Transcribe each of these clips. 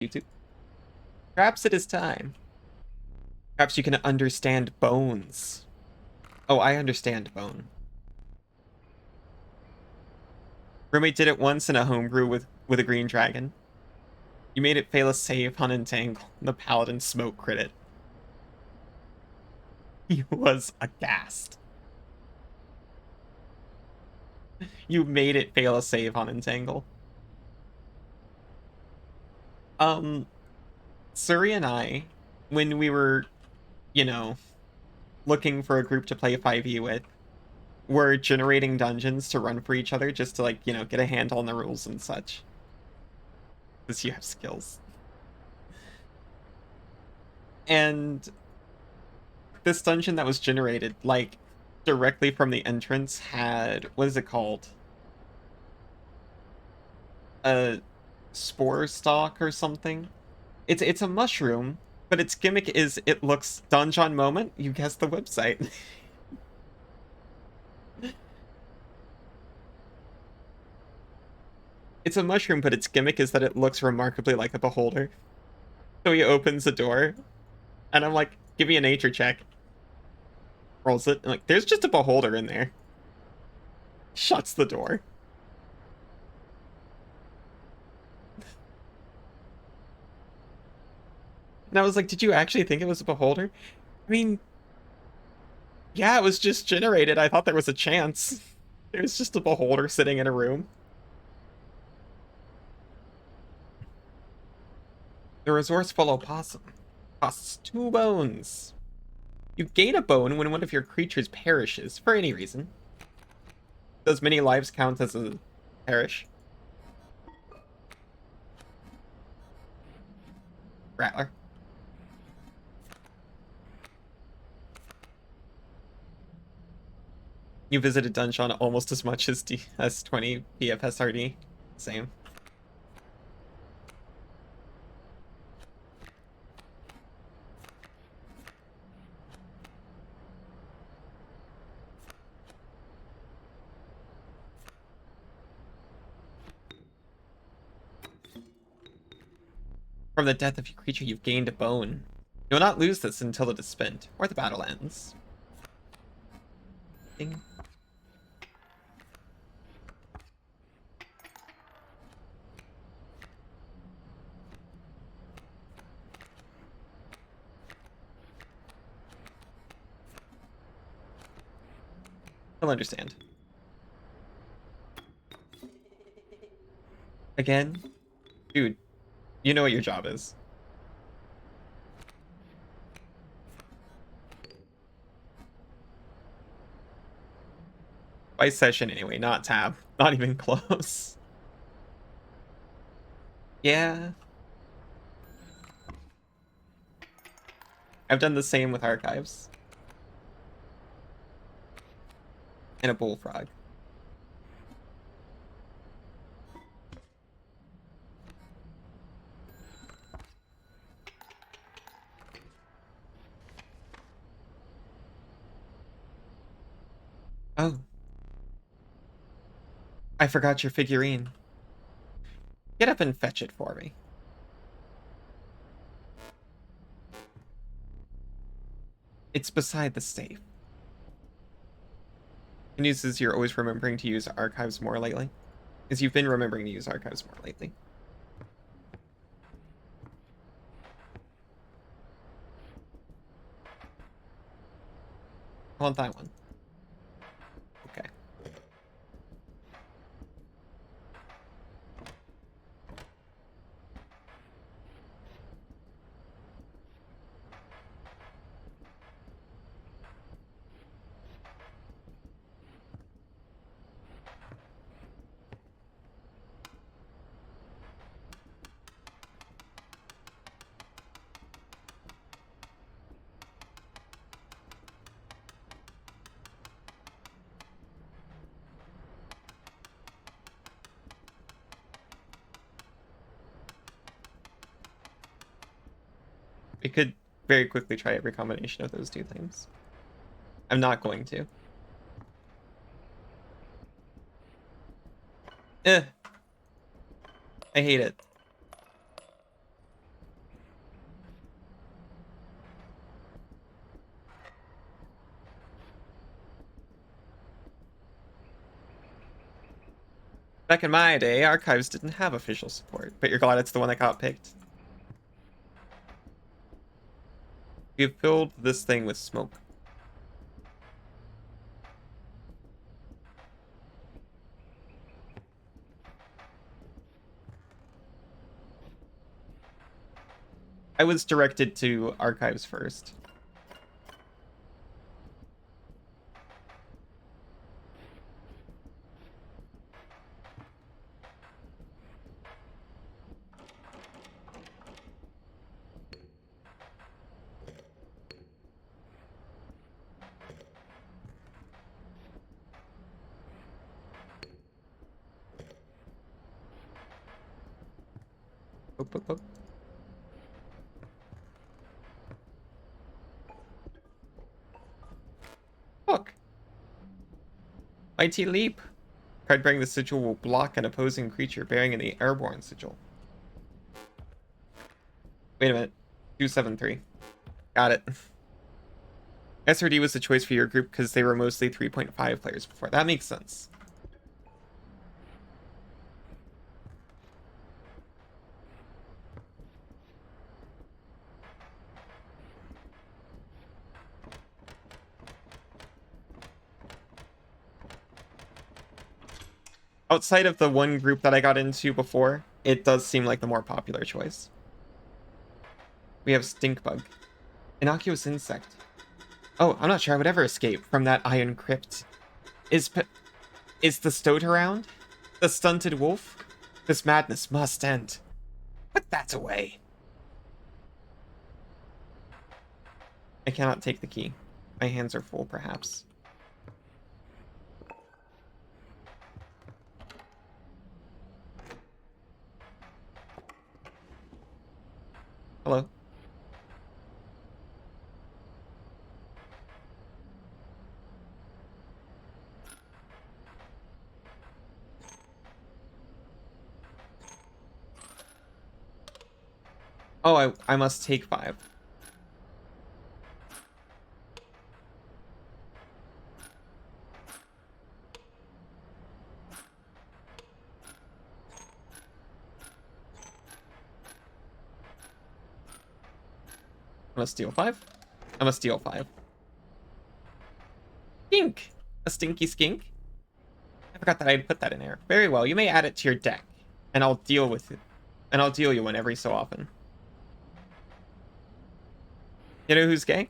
YouTube. Perhaps it is time. Perhaps you can understand bones. Oh, I understand bone. Roommate did it once in a homebrew with a green dragon. You made it fail a save on Entangle. The paladin smoke crit it. He was aghast. You made it fail a save on Entangle. Suri and I, when we were, you know, looking for a group to play 5e with, were generating dungeons to run for each other just to, like, get a handle on the rules and such. Because you have skills. And this dungeon that was generated, like, directly from the entrance had, what is it called? A spore stalk or something? It's a mushroom, but its gimmick is it looks Donjon Moment. You guessed the website. It's a mushroom, but its gimmick is that it looks remarkably like a beholder. So he opens the door, and I'm like, give me a nature check. Rolls it, and like, there's just a beholder in there. Shuts the door. And I was like, did you actually think it was a beholder? I mean, yeah, it was just generated. I thought there was a chance. It was just a beholder sitting in a room. The resourceful opossum costs 2 bones. You gain a bone when one of your creatures perishes for any reason. Does many lives count as a perish? Rattler. You visited Dungeon almost as much as DS20 PFSRD. Same. From the death of your creature, you've gained a bone. You will not lose this until it is spent, or the battle ends. Ding. He'll understand. Again? Dude, you know what your job is. By session anyway, not tab. Not even close. Yeah. I've done the same with archives. And a bullfrog. Oh. I forgot your figurine. Get up and fetch it for me. It's beside the safe. The news is you're always remembering to use archives more lately. As you've been remembering to use archives more lately. I want that one. Okay. We could very quickly try every combination of those two things. I'm not going to. I hate it. Back in my day, archives didn't have official support, but you're glad it's the one that got picked. You've filled this thing with smoke. I was directed to archives first. Poke, poke, poke. Look. Mighty leap. Tried bearing the sigil will block an opposing creature bearing in the airborne sigil. Wait a minute. 273. Got it. SRD was the choice for your group because they were mostly 3.5 players before. That makes sense. Outside of the one group that I got into before, it does seem like the more popular choice. We have stink bug. Innocuous insect. Oh, I'm not sure I would ever escape from that iron crypt. Is the stoat around? The stunted wolf? This madness must end. Put that away. I cannot take the key. My hands are full, perhaps. Hello. Oh, I must take 5. I must steal 5. I must steal 5. Skink! A stinky skink? I forgot that I'd put that in there. Very well, you may add it to your deck, and I'll deal with it. And I'll deal you one every so often. You know who's gay?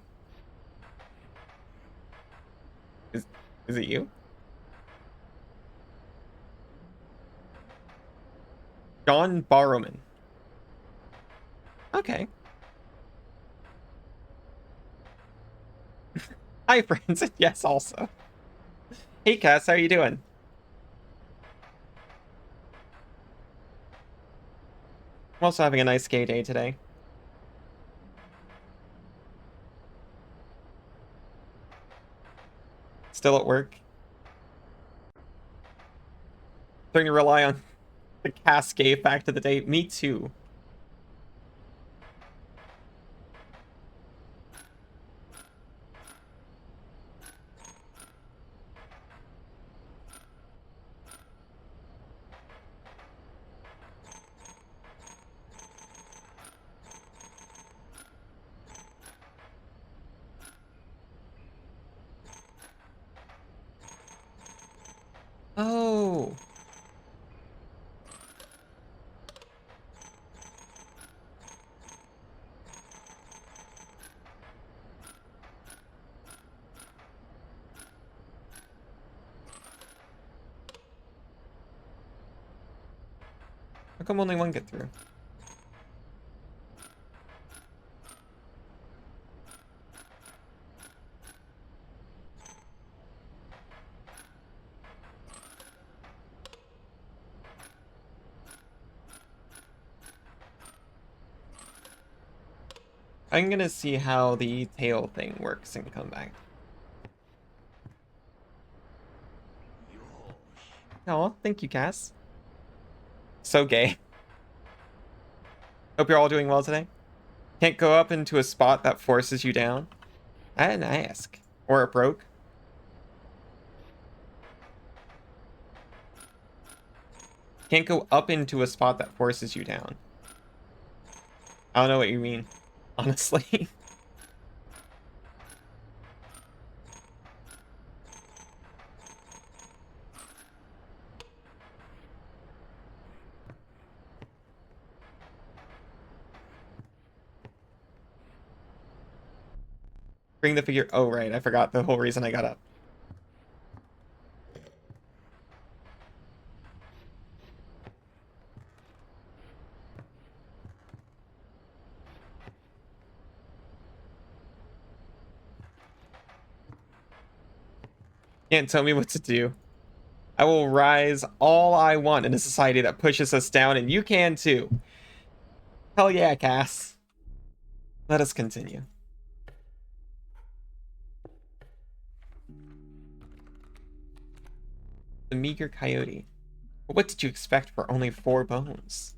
Is it you? John Barrowman. Okay. Hi, friends. Yes, also. Hey, Cass, how are you doing? I'm also having a nice gay day today. Still at work. Starting to rely on the Cass gay fact of the day. Me too. Oh. How come only one get through? I'm gonna see how the tail thing works and come back. Oh, thank you, Cass. So gay. Hope you're all doing well today. Can't go up into a spot that forces you down? I didn't ask. Or it broke. Can't go up into a spot that forces you down. I don't know what you mean, honestly. Bring the figure. Oh, right. I forgot the whole reason I got up. Can't tell me what to do. I will rise all I want in a society that pushes us down, and you can too. Hell yeah, Cass. Let us continue. The meager coyote. But what did you expect for only 4 bones?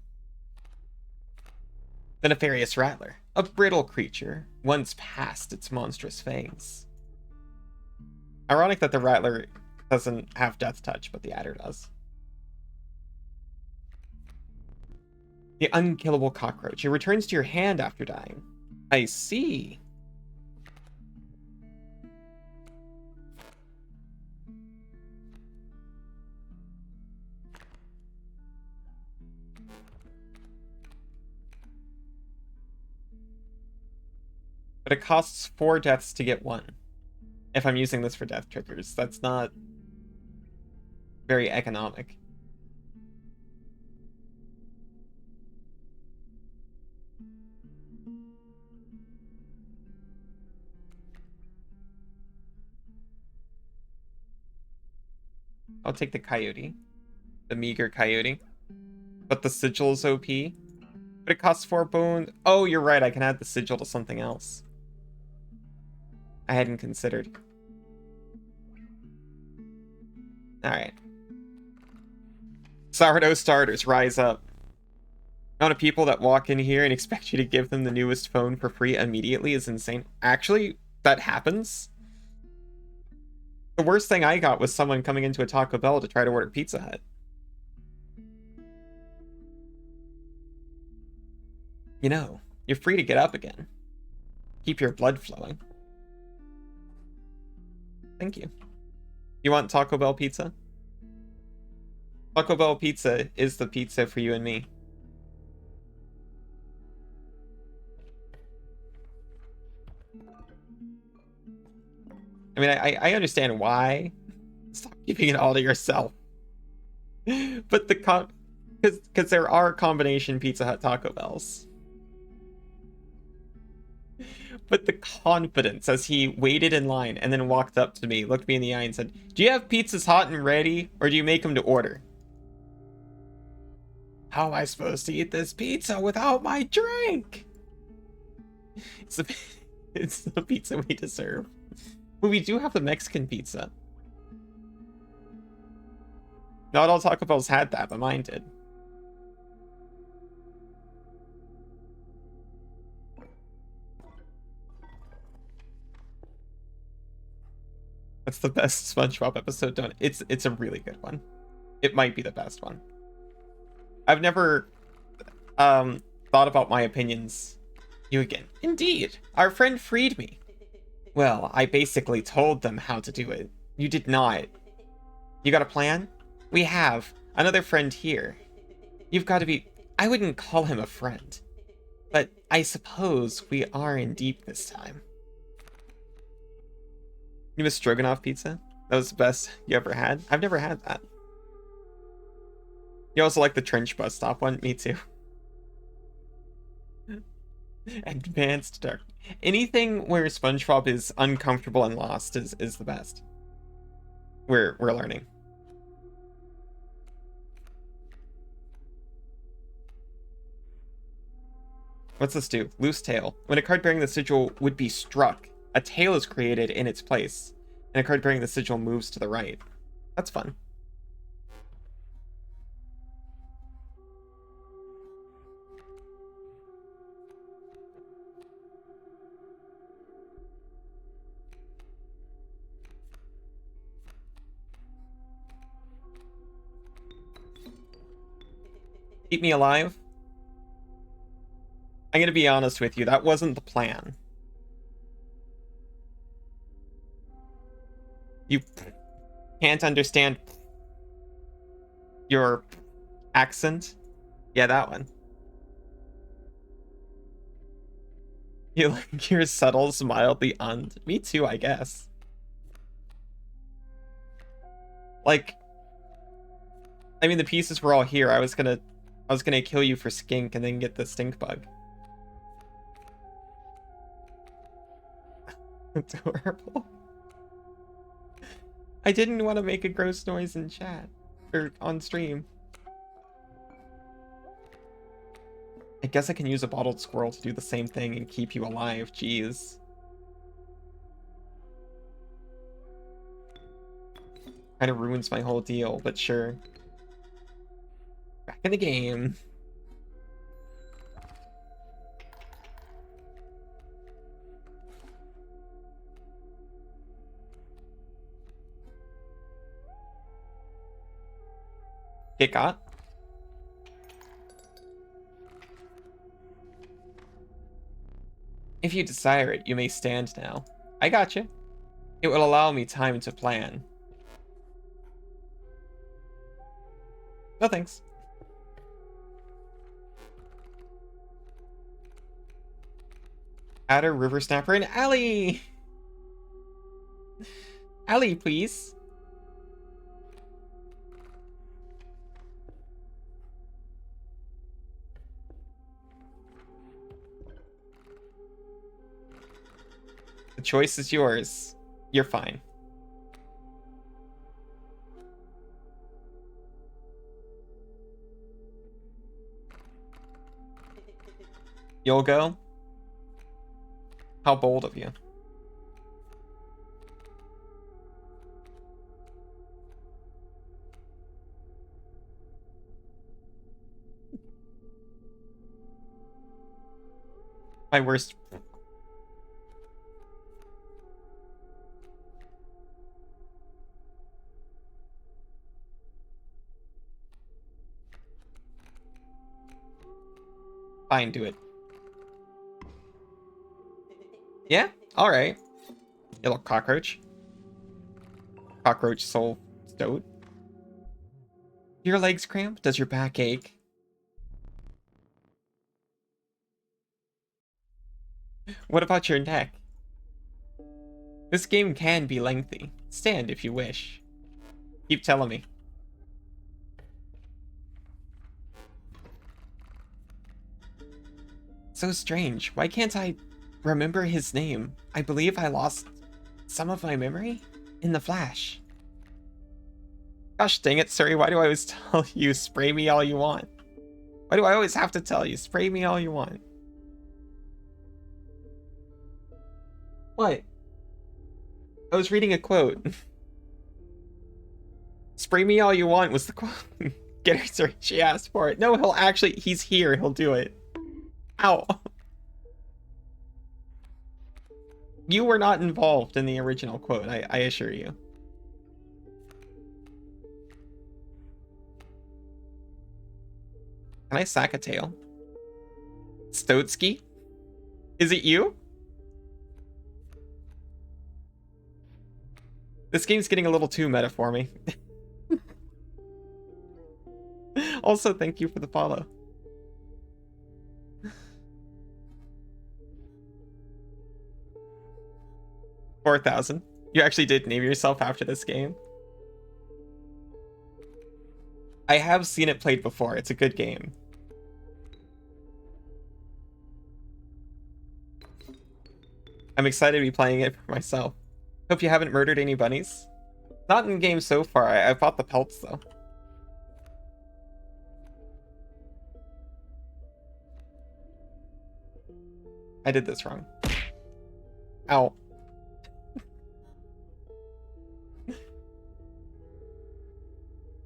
The nefarious rattler. A brittle creature, once past its monstrous fangs. Ironic that the rattler doesn't have death touch, but the adder does. The unkillable cockroach. It returns to your hand after dying. I see. But it costs 4 deaths to get 1. If I'm using this for death triggers, that's not very economic. I'll take the coyote. The meager coyote. But the sigil is OP. But it costs 4 bones. Oh, you're right. I can add the sigil to something else. I hadn't considered. Alright. Sourdough starters, rise up. The amount of people that walk in here and expect you to give them the newest phone for free immediately is insane. Actually, that happens. The worst thing I got was someone coming into a Taco Bell to try to order Pizza Hut. You know, you're free to get up again. Keep your blood flowing. Thank you. You want Taco Bell pizza? Taco Bell pizza is the pizza for you and me. I mean, I understand why. Stop keeping it all to yourself. But because there are combination Pizza Hut Taco Bells. But the confidence as he waited in line and then walked up to me, looked me in the eye and said, "Do you have pizzas hot and ready, or do you make them to order?" How am I supposed to eat this pizza without my drink? It's the pizza we deserve. But we do have the Mexican pizza. Not all Taco Bells had that, but mine did. That's the best SpongeBob episode done. It's a really good one. It might be the best one. I've never thought about my opinions. You again. Indeed. Our friend freed me. Well, I basically told them how to do it. You did not. You got a plan? We have. Another friend here. You've got to be... I wouldn't call him a friend. But I suppose we are in deep this time. You miss stroganoff pizza? That was the best you ever had? I've never had that. You also like the trench bus stop one? Me too. Advanced dark. Anything where SpongeBob is uncomfortable and lost is the best. We're learning. What's this do? Loose tail. When a card bearing the sigil would be struck, a tail is created in its place, and a card bearing the sigil moves to the right. That's fun. Keep me alive? I'm gonna be honest with you, that wasn't the plan. You can't understand your accent? Yeah, that one. You like your subtles mildly Me too, I guess. Like, I mean, the pieces were all here. I was gonna kill you for skink and then get the stink bug. Adorable. I didn't want to make a gross noise in chat or on stream. I guess I can use a bottled squirrel to do the same thing and keep you alive. Jeez. Kind of ruins my whole deal, but sure. Back in the game. Get got. If you desire it, you may stand now. I got you. It will allow me time to plan. No thanks. Adder, River Snapper, and Allie! Allie, please. The choice is yours. You're fine. You'll go? How bold of you. My worst. Fine, do it. Yeah? Alright. You little cockroach. Cockroach soul stoat. Do your legs cramp? Does your back ache? What about your neck? This game can be lengthy. Stand if you wish. Keep telling me. So strange. Why can't I remember his name? I believe I lost some of my memory in the flash. Gosh dang it, Suri. Why do I always tell you, spray me all you want? Why do I always have to tell you, spray me all you want? What? I was reading a quote. Spray me all you want was the quote. Get her, Suri. She asked for it. No, he's here. He'll do it. Ow. You were not involved in the original quote, I assure you. Can I sack a tail? Stotsky? Is it you? This game's getting a little too meta for me. Also, thank you for the follow. $4,000. You actually did name yourself after this game? I have seen it played before. It's a good game. I'm excited to be playing it for myself. Hope you haven't murdered any bunnies. Not in game so far. I bought the pelts though. I did this wrong. Ow.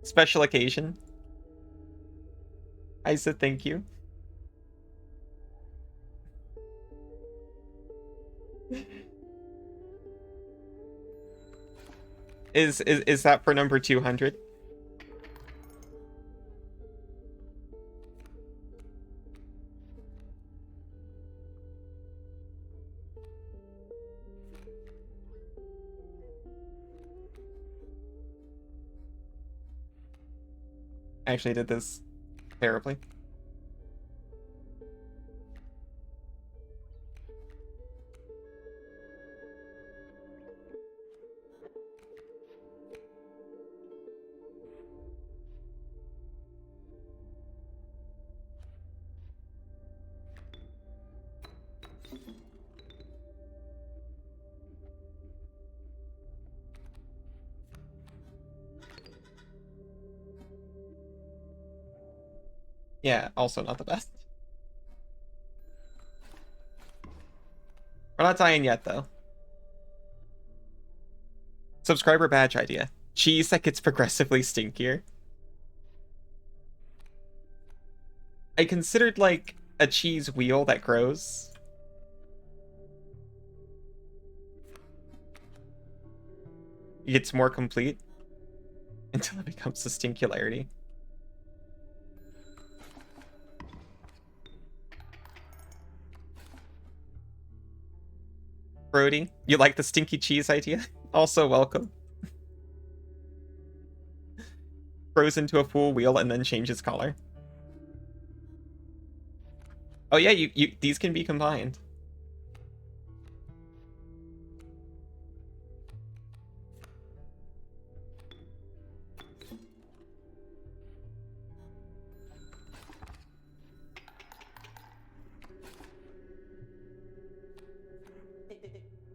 Special occasion. I said thank you. Is that for number 200? I actually did this terribly. Yeah, also not the best. We're not dying yet, though. Subscriber badge idea. Cheese that gets progressively stinkier. I considered, like, a cheese wheel that grows. It gets more complete until it becomes a stinkularity. Brody, you like the stinky cheese idea? Also welcome. Grows into a full wheel and then changes color. Oh yeah, you these can be combined.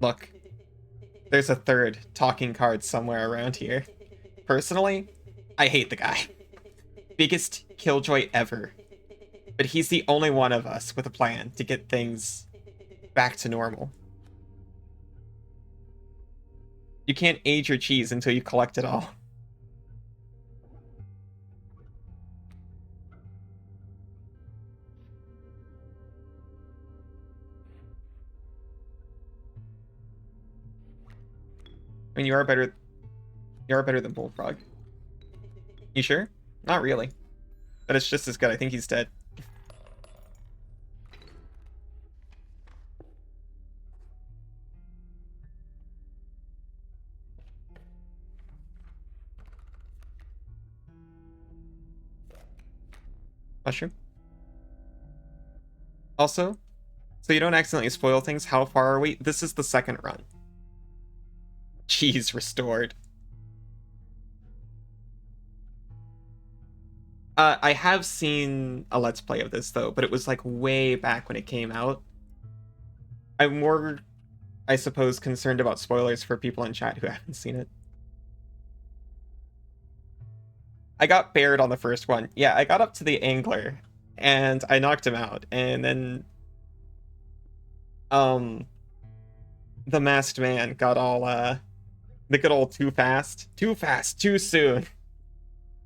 Look, there's a third talking card somewhere around here. Personally, I hate the guy. Biggest killjoy ever. But he's the only one of us with a plan to get things back to normal. You can't age your cheese until you collect it all. I mean, you are better than Bullfrog. You sure? Not really. But it's just as good. I think he's dead. Mushroom. Also, so you don't accidentally spoil things, how far are we? This is the second run. Cheese restored. I have seen a Let's Play of this, though, but it was like way back when it came out. I'm more, I suppose, concerned about spoilers for people in chat who haven't seen it. I got bared on the first one. Yeah, I got up to the angler, and I knocked him out, and then the masked man got all the good old too fast, too soon.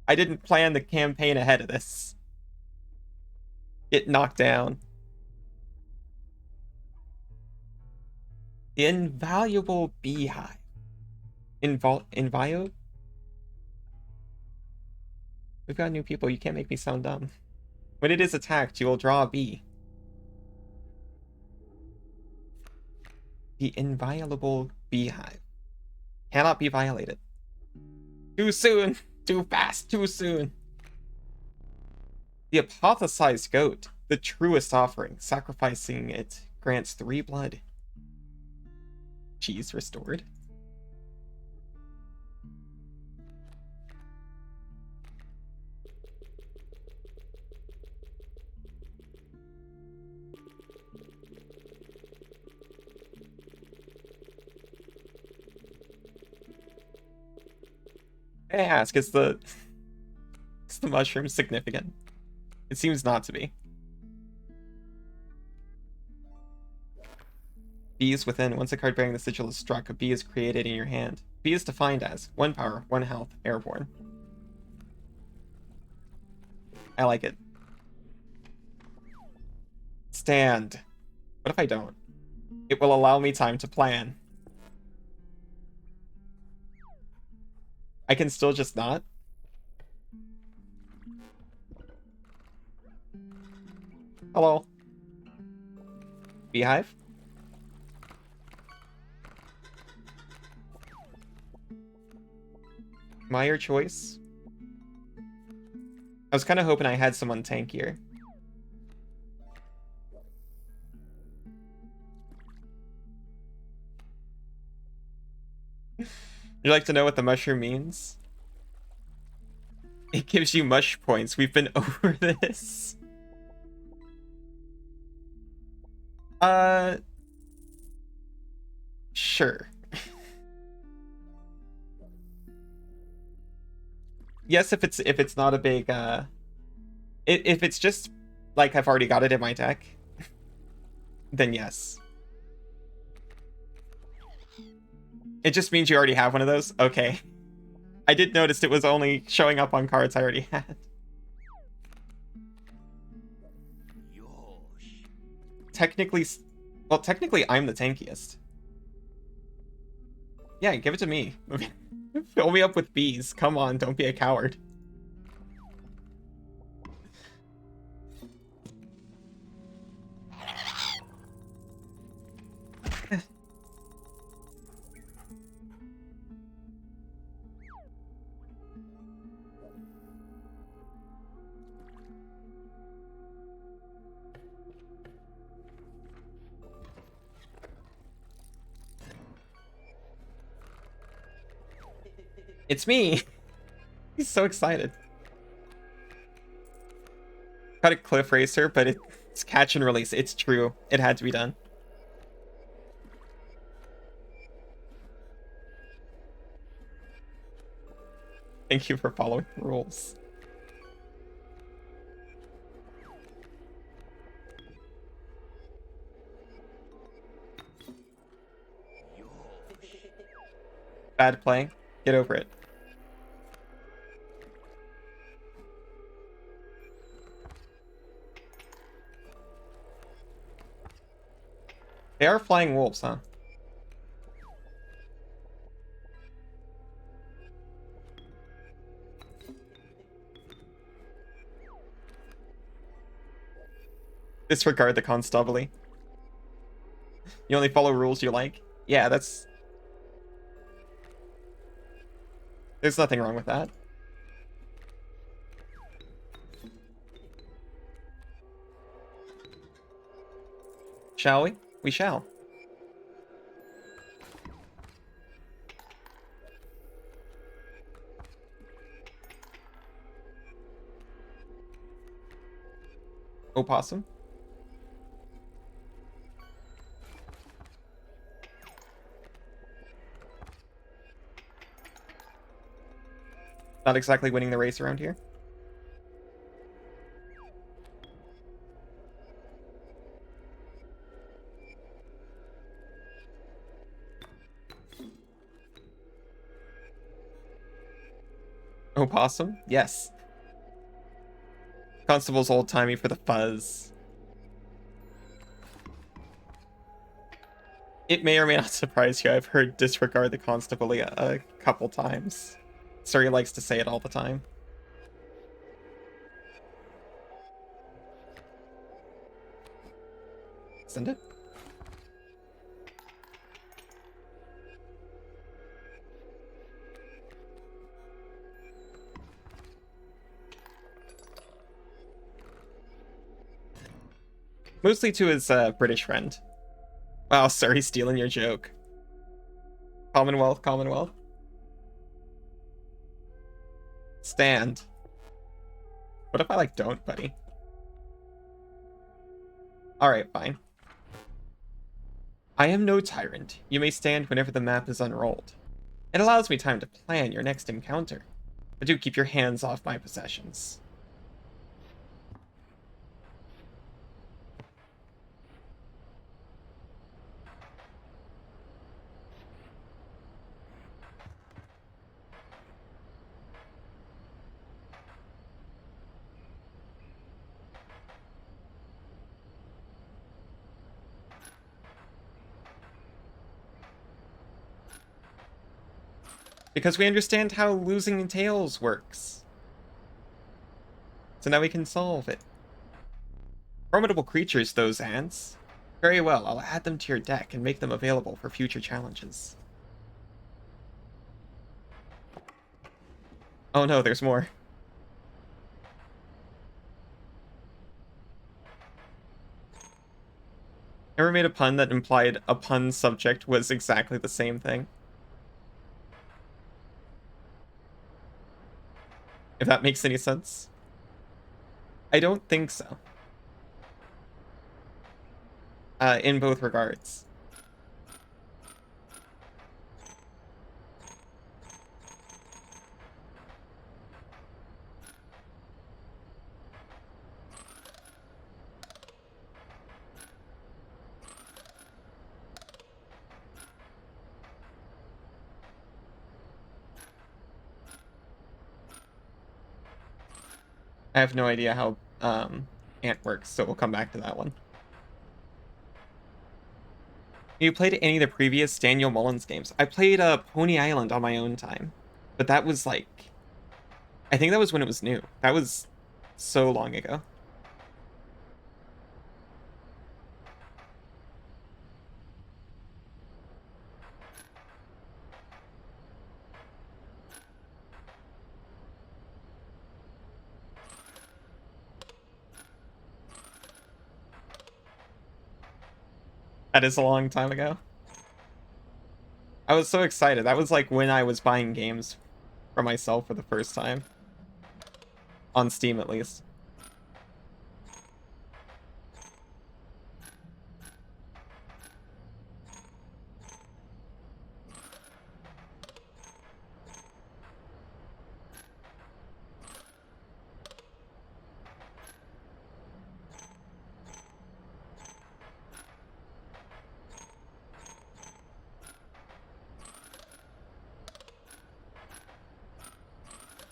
I didn't plan the campaign ahead of this. Get knocked down. The invaluable beehive. Invio? We've got new people. You can't make me sound dumb. When it is attacked, you will draw a bee. The inviolable beehive. Cannot be violated. Too soon. Too fast. Too soon. The apothesized goat. The truest offering. Sacrificing it grants 3 blood. Cheese restored. I ask, is the mushroom significant? It seems not to be. Bees within. Once a card bearing the sigil is struck, a bee is created in your hand. Bee is defined as 1 power, 1 health, airborne. I like it. Stand. What if I don't? It will allow me time to plan. I can still just not? Hello? Beehive? Am I your choice? I was kind of hoping I had someone tankier. You like to know what the mushroom means? It gives you mush points. We've been over this. Sure. Yes, if it's not a big if it's just like I've already got it in my deck, then yes. It just means you already have one of those? Okay. I did notice it was only showing up on cards I already had. Technically, well, technically I'm the tankiest. Yeah, give it to me. Fill me up with bees. Come on, don't be a coward. It's me! He's so excited. Got a cliff racer, but it's catch and release. It's true. It had to be done. Thank you for following the rules. Bad play. Get over it. They are flying wolves, huh? Disregard the constabulary. You only follow rules you like? Yeah, that's... There's nothing wrong with that. Shall we? We shall. Opossum? Not exactly winning the race around here. Opossum? Yes. Constable's old-timey for the fuzz. It may or may not surprise you. I've heard disregard the constable a couple times. Surrey likes to say it all the time. Send it. Mostly to his British friend. Wow, sorry, stealing your joke. Commonwealth, Commonwealth. Stand. What if I, like, don't, buddy? Alright, fine. I am no tyrant. You may stand whenever the map is unrolled. It allows me time to plan your next encounter. But do keep your hands off my possessions. Because we understand how losing tails works. So now we can solve it. Formidable creatures, those ants. Very well, I'll add them to your deck and make them available for future challenges. Oh no, there's more. Ever made a pun that implied a pun subject was exactly the same thing? If that makes any sense. I don't think so. In both regards. I have no idea how Ant works, so we'll come back to that one. You played any of the previous Daniel Mullins games? I played Pony Island on my own time, but that was like, I think that was when it was new. That was so long ago. That is a long time ago. I was so excited. That was like when I was buying games for myself for the first time. On Steam, at least.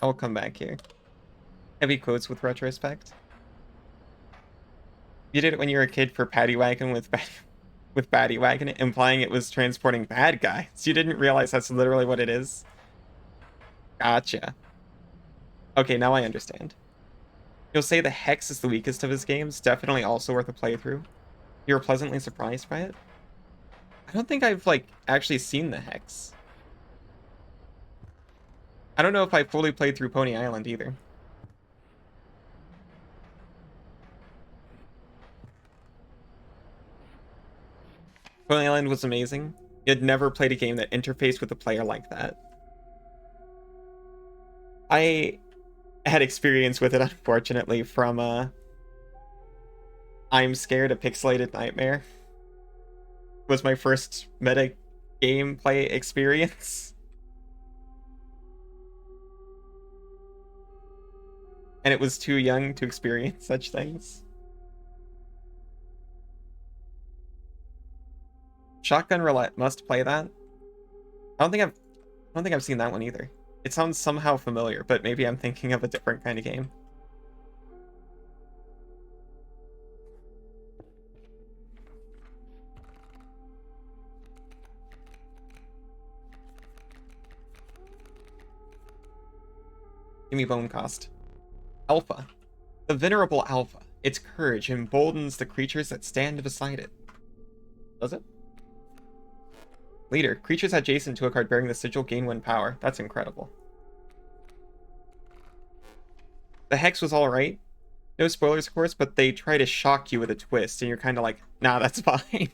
I'll come back here. Heavy quotes with retrospect. You did it when you were a kid for Paddy Wagon with Batty Wagon, implying it was transporting bad guys. You didn't realize that's literally what it is. Gotcha. Okay, now I understand. You'll say the Hex is the weakest of his games. Definitely also worth a playthrough. You were pleasantly surprised by it? I don't think I've, like, actually seen the Hex. I don't know if I fully played through Pony Island either. Pony Island was amazing. You had never played a game that interfaced with a player like that. I had experience with it, unfortunately, from I'm Scared, a Pixelated Nightmare. Was my first meta gameplay experience. And it was too young to experience such things. Shotgun Roulette, must play that. I don't think I've seen that one either. It sounds somehow familiar, but maybe I'm thinking of a different kind of game. Give me bone cost. Alpha. The venerable Alpha. Its courage emboldens the creatures that stand beside it. Does it? Leader. Creatures adjacent to a card bearing the sigil gain 1 power. That's incredible. The Hex was alright. No spoilers, of course, but they try to shock you with a twist, and you're kind of like, nah, that's fine.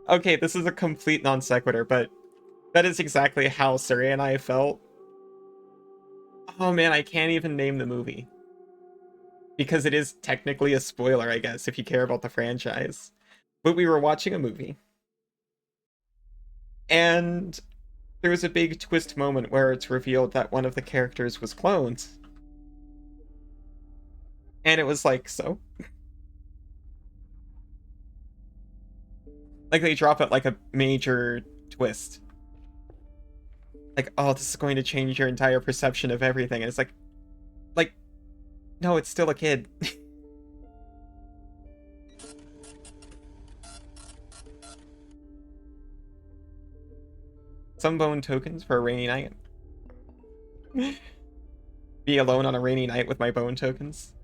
Okay, this is a complete non sequitur, but that is exactly how Surrey and I felt. Oh man, I can't even name the movie. Because it is technically a spoiler, I guess, if you care about the franchise. But we were watching a movie. And there was a big twist moment where it's revealed that one of the characters was cloned. And it was like, so? Like, they drop it like a major twist. Like, oh, this is going to change your entire perception of everything. And it's like, no, it's still a kid. Some bone tokens for a rainy night. Be alone on a rainy night with my bone tokens.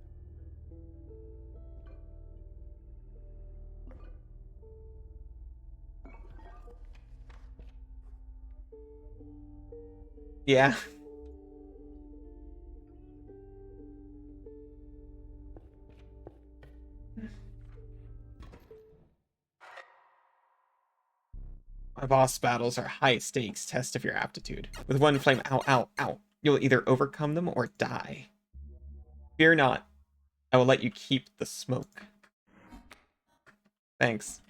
Yeah. My boss battles are high stakes test of your aptitude. With one flame, ow, ow, ow, you'll either overcome them or die. Fear not. I will let you keep the smoke. Thanks.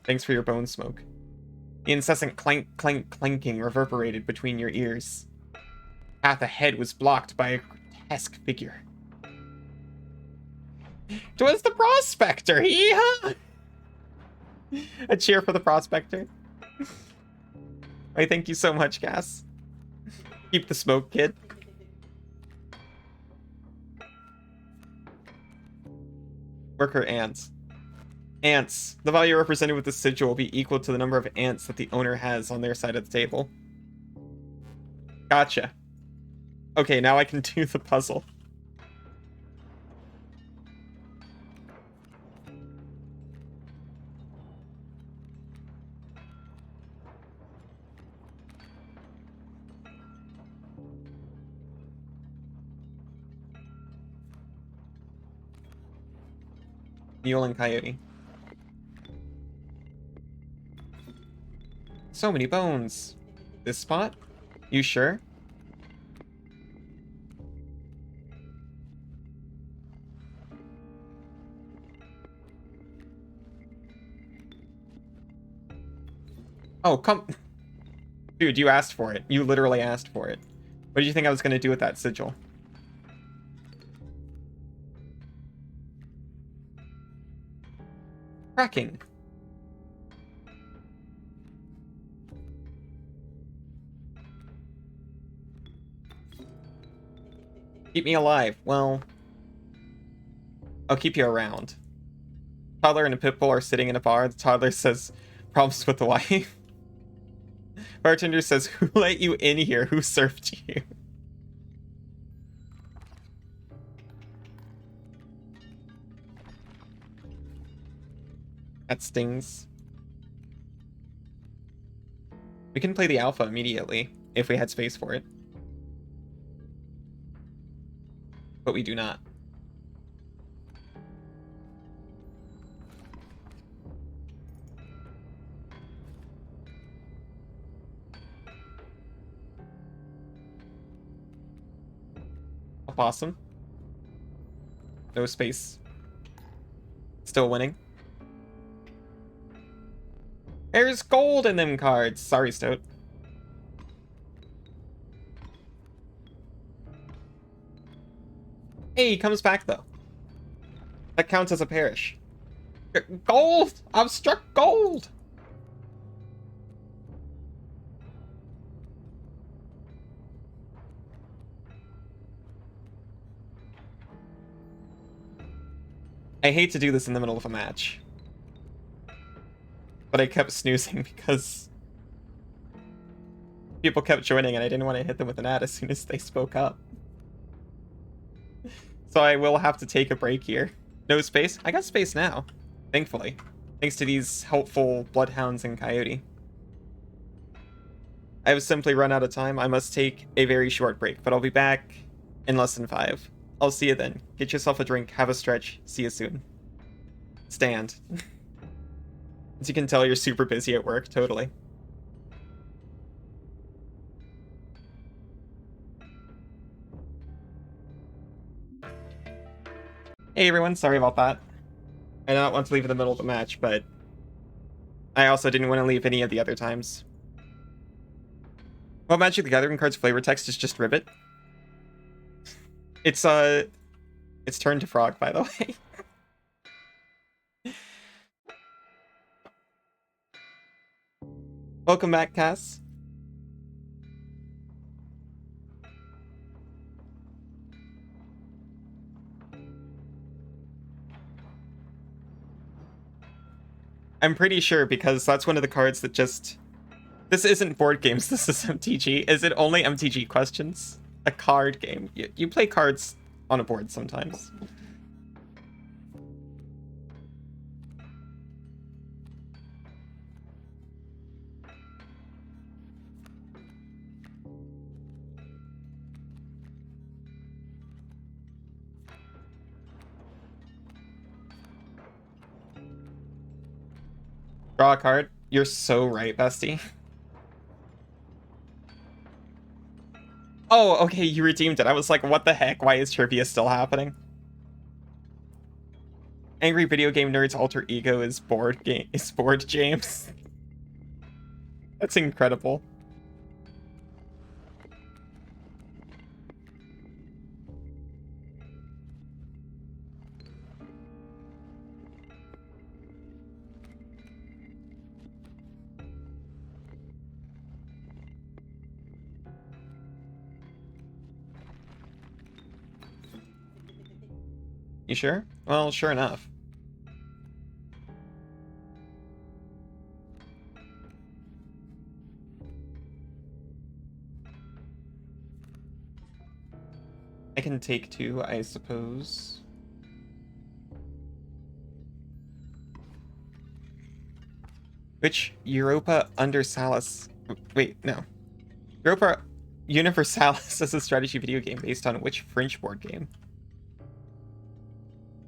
Thanks for your bone smoke. The incessant clank, clank, clanking reverberated between your ears. Path ahead was blocked by a grotesque figure. 'Twas the prospector! Yeehaw! A cheer for the prospector. I thank you so much, Cass. Keep the smoke, kid. Worker ants. Ants. The value represented with the sigil will be equal to the number of ants that the owner has on their side of the table. Gotcha. Okay, now I can do the puzzle. Mule and coyote. So many bones. This spot? You sure? Oh, come... Dude, you asked for it. You literally asked for it. What did you think I was going to do with that sigil? Cracking. Keep me alive. Well, I'll keep you around. Toddler and a pit bull are sitting in a bar. The toddler says, problems with the wife. Bartender says, who let you in here? Who served you? That stings. We can play the alpha immediately, if we had space for it. But we do not. Awesome. No space. Still winning. There's gold in them cards. Sorry, Stoat. Hey, he comes back, though. That counts as a parish. Gold! I've struck gold! I hate to do this in the middle of a match. But I kept snoozing because people kept joining and I didn't want to hit them with an ad as soon as they spoke up. So I will have to take a break here. No space? I got space now, thankfully. Thanks to these helpful bloodhounds and coyote. I have simply run out of time. I must take a very short break, but I'll be back in less than 5. I'll see you then. Get yourself a drink, have a stretch. See you soon. Stand. As you can tell, you're super busy at work, totally. Hey everyone, sorry about that. I did not want to leave in the middle of the match, but I also didn't want to leave any of the other times. What Magic the Gathering card's flavor text is just Ribbit? It's Turn to Frog, by the way. Welcome back, Cass. I'm pretty sure because that's one of the cards that just... This isn't board games, this is MTG. Is it only MTG questions? A card game. You play cards on a board sometimes. Draw a card. You're so right, bestie. Oh, okay, you redeemed it. I was like, what the heck? Why is trivia still happening? Angry video game nerd's alter ego is bored James. That's incredible. You sure? Well, sure enough. I can take two, I suppose. Which Europa Universalis... Wait, no. Europa Universalis is a strategy video game based on which French board game?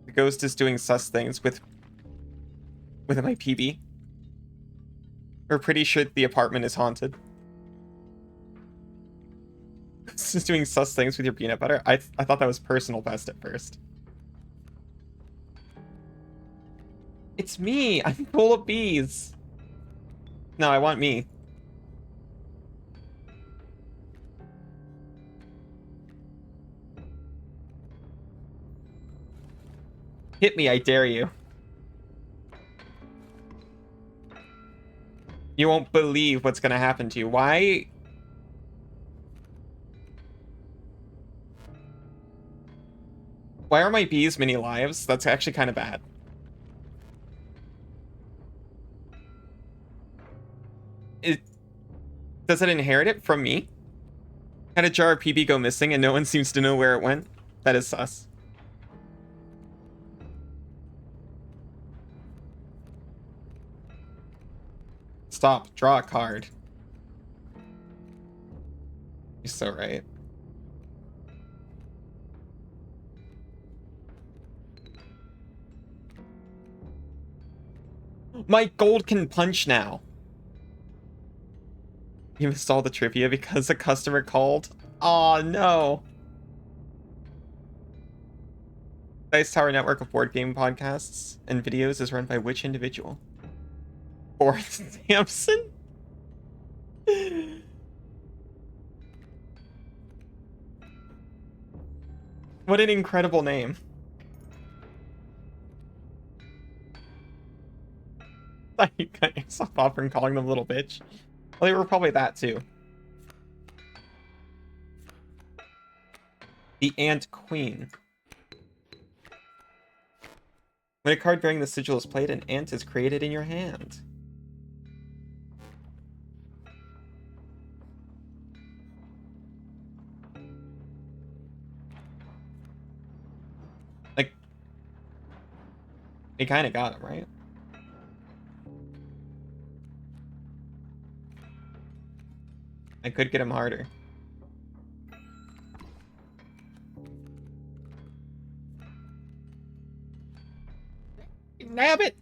The ghost is doing sus things with my PB. We're pretty sure the apartment is haunted. This is doing sus things with your peanut butter. I thought that was personal best at first. It's me. I'm full of bees. No, I want me. Hit me, I dare you. You won't believe what's gonna happen to you. Why? Why are my bees mini lives? That's actually kind of bad. Does it inherit it from me? Had a jar of PB go missing and no one seems to know where it went? That is sus. Stop. Draw a card. You're so right. My gold can punch now. You missed all the trivia because a customer called? Aw, no. Dice Tower network of board game podcasts and videos is run by which individual? Forrest Sampson? What an incredible name. You cut yourself off from calling them little bitch. Well, they were probably that too. The Ant Queen. When a card bearing the sigil is played, an ant is created in your hand. Like, you kind of got it, right? I could get him harder. Nab it!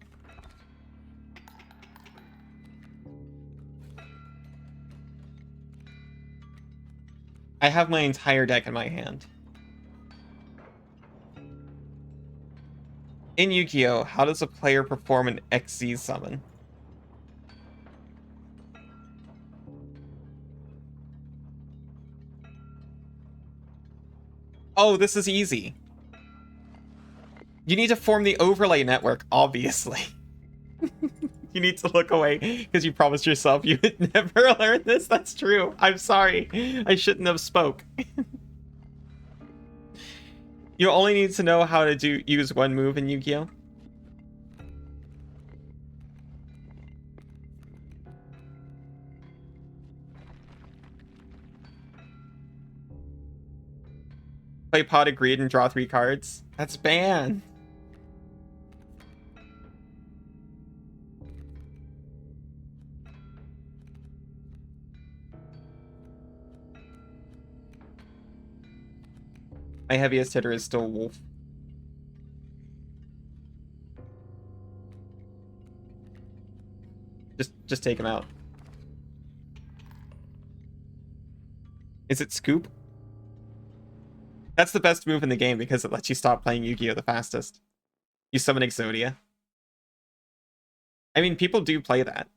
I have my entire deck in my hand. In Yu-Gi-Oh!, how does a player perform an XZ summon? Oh, this is easy. You need to form the overlay network, obviously. You need to look away because you promised yourself you would never learn this. That's true. I'm sorry. I shouldn't have spoke. You only need to know how to use one move in Yu-Gi-Oh! Play pot of greed and draw 3 cards. That's banned. My heaviest hitter is still Wolf. Just take him out. Is it Scoop? That's the best move in the game because it lets you stop playing Yu-Gi-Oh! The fastest. You summon Exodia. I mean, people do play that.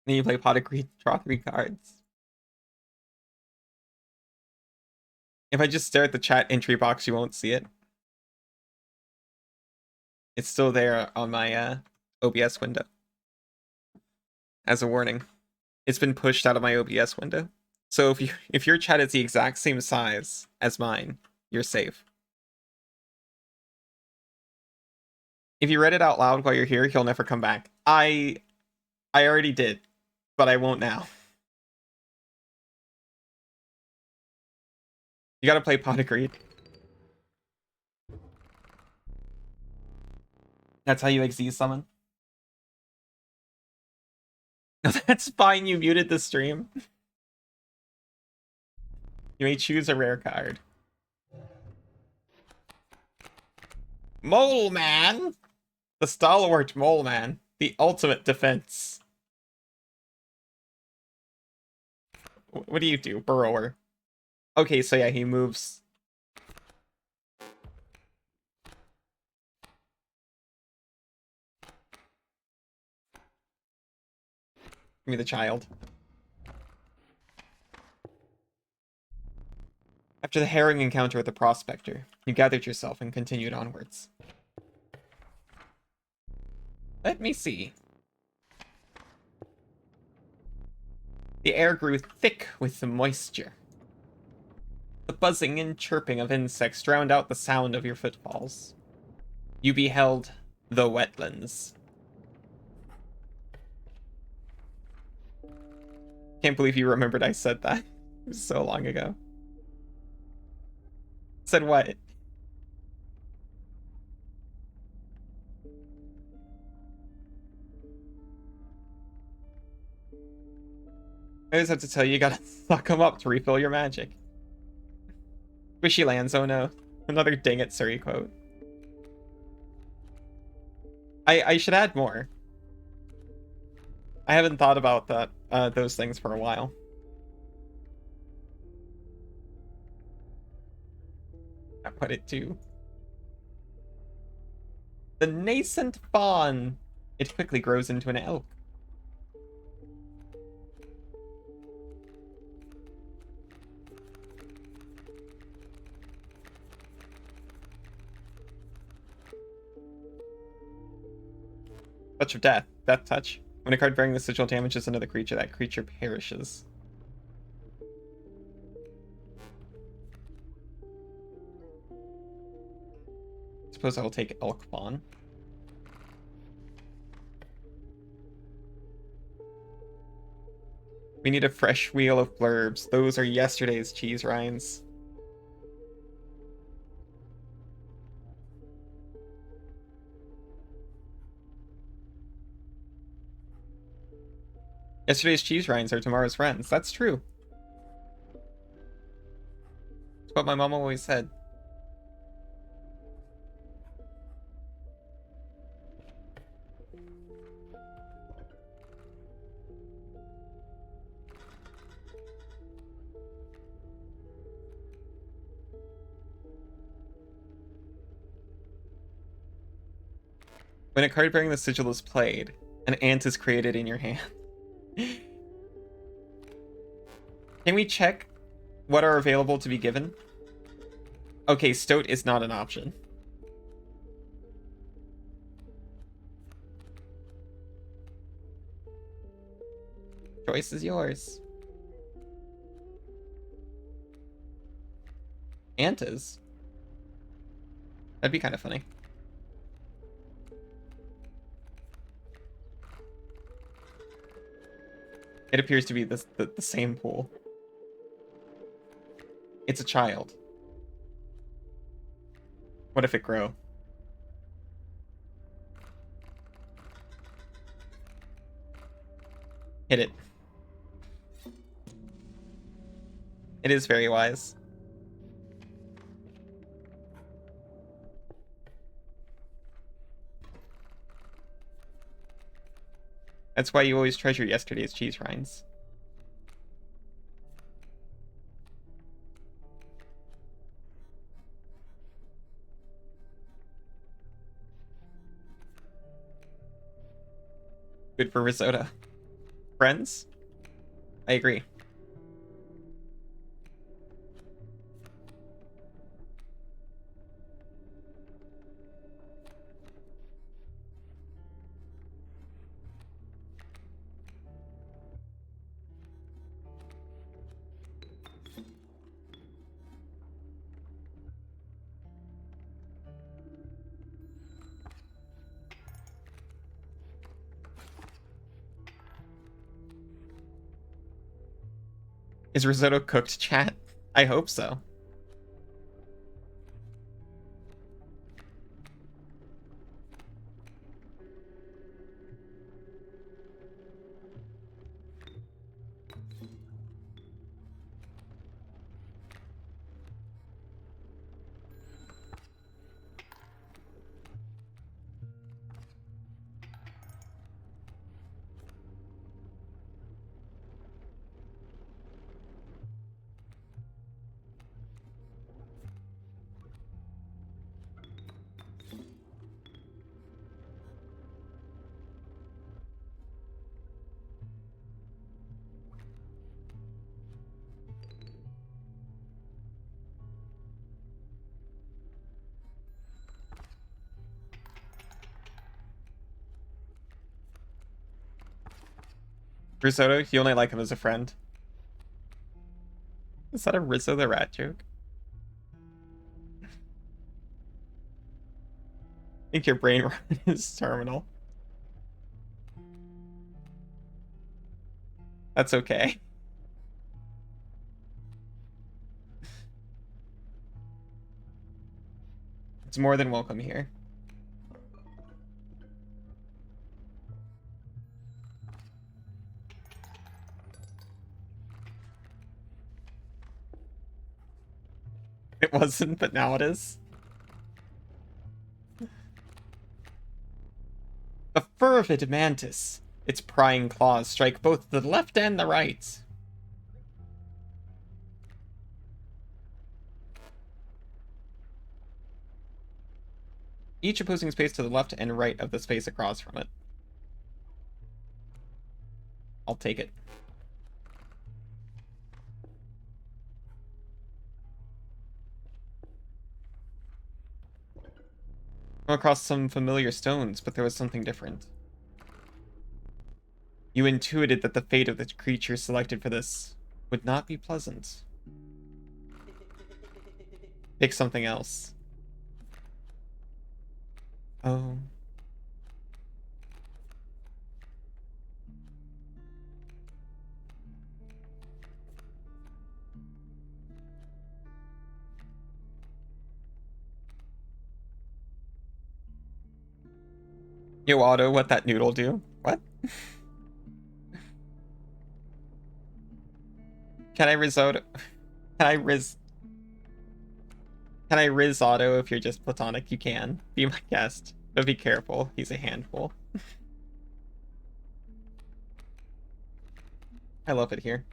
Then you play Pot of Greed, draw 3 cards. If I just stare at the chat entry box, you won't see it. It's still there on my OBS window. As a warning. It's been pushed out of my OBS window. So if your chat is the exact same size as mine, you're safe. If you read it out loud while you're here, he'll never come back. I already did, but I won't now. You gotta play Pot of Greed. That's how you XZ summon. No, that's fine, you muted the stream. You may choose a rare card. Mole Man! The stalwart Mole Man. The ultimate defense. What do you do? Burrower. Okay, so yeah, he moves. Give me the child. After the harrowing encounter with the prospector, you gathered yourself and continued onwards. Let me see. The air grew thick with the moisture. The buzzing and chirping of insects drowned out the sound of your footfalls. You beheld the wetlands. Can't believe you remembered I said that. It was so long ago. Said what? I just have to tell you, you gotta suck them up to refill your magic. Squishy lands, oh no. Another dang it, Surrey quote. I should add more. I haven't thought about that those things for a while. I put it to the nascent fawn. It quickly grows into an elk. Touch of Death. Death Touch. When a card bearing the sigil damages another creature, that creature perishes. Suppose I will take Elk Fawn. We need a fresh wheel of blurbs. Those are yesterday's cheese rinds. Yesterday's cheese rinds are tomorrow's friends. That's true. That's what my mom always said. When a card bearing the sigil is played, an ant is created in your hand. Can we check what are available to be given? Okay, Stoat is not an option. Choice is yours. Ant is. That'd be kind of funny. It appears to be the same pool. It's a child. What if it grow? Hit it. It is very wise. That's why you always treasure yesterday's cheese rinds. Good for risotto. Friends? I agree. Is risotto cooked, chat? I hope so. Risotto, you only like him as a friend. Is that a Rizzo the Rat joke? I think your brain rot is terminal. That's okay. It's more than welcome here. It wasn't, but now it is. The fervid mantis. Its prying claws strike both the left and the right. Each opposing space to the left and right of the space across from it. I'll take it. Come across some familiar stones, but there was something different. You intuited that the fate of the creature selected for this would not be pleasant. Pick something else. Oh. Yo, Otto, what that noodle do? What? Can I risotto? Can I riz? Can I riz Otto if you're just platonic? You can. Be my guest. But be careful. He's a handful. I love it here.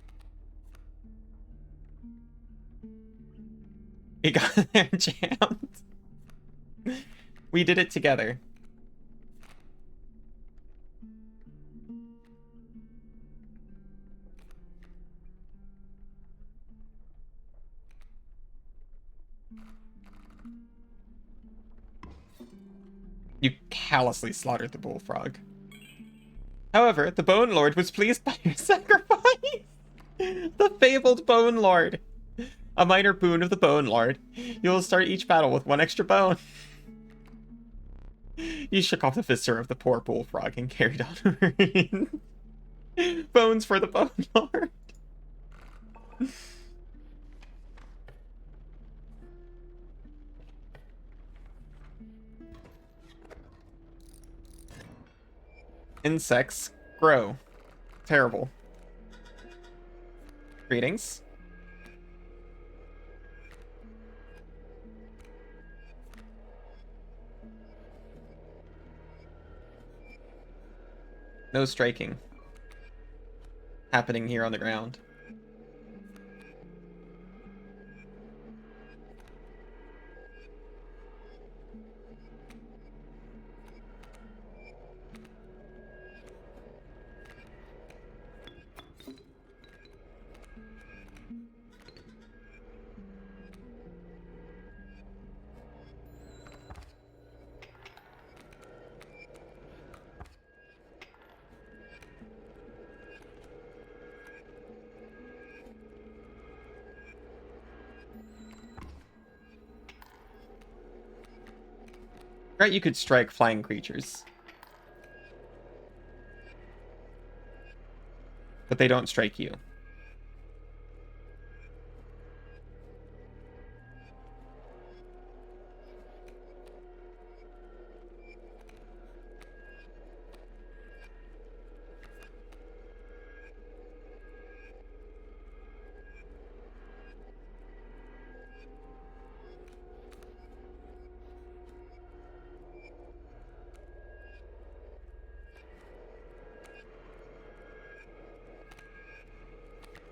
We got there jammed. We did it together. You callously slaughtered the bullfrog. However, the Bone Lord was pleased by your sacrifice. The fabled Bone Lord. A minor boon of the Bone Lord. You will start each battle with one extra bone. You shook off the viscera of the poor bullfrog and carried on. Bones for the Bone Lord. Insects grow. Terrible. Greetings. No striking happening here on the ground. Right, you could strike flying creatures. But they don't strike you.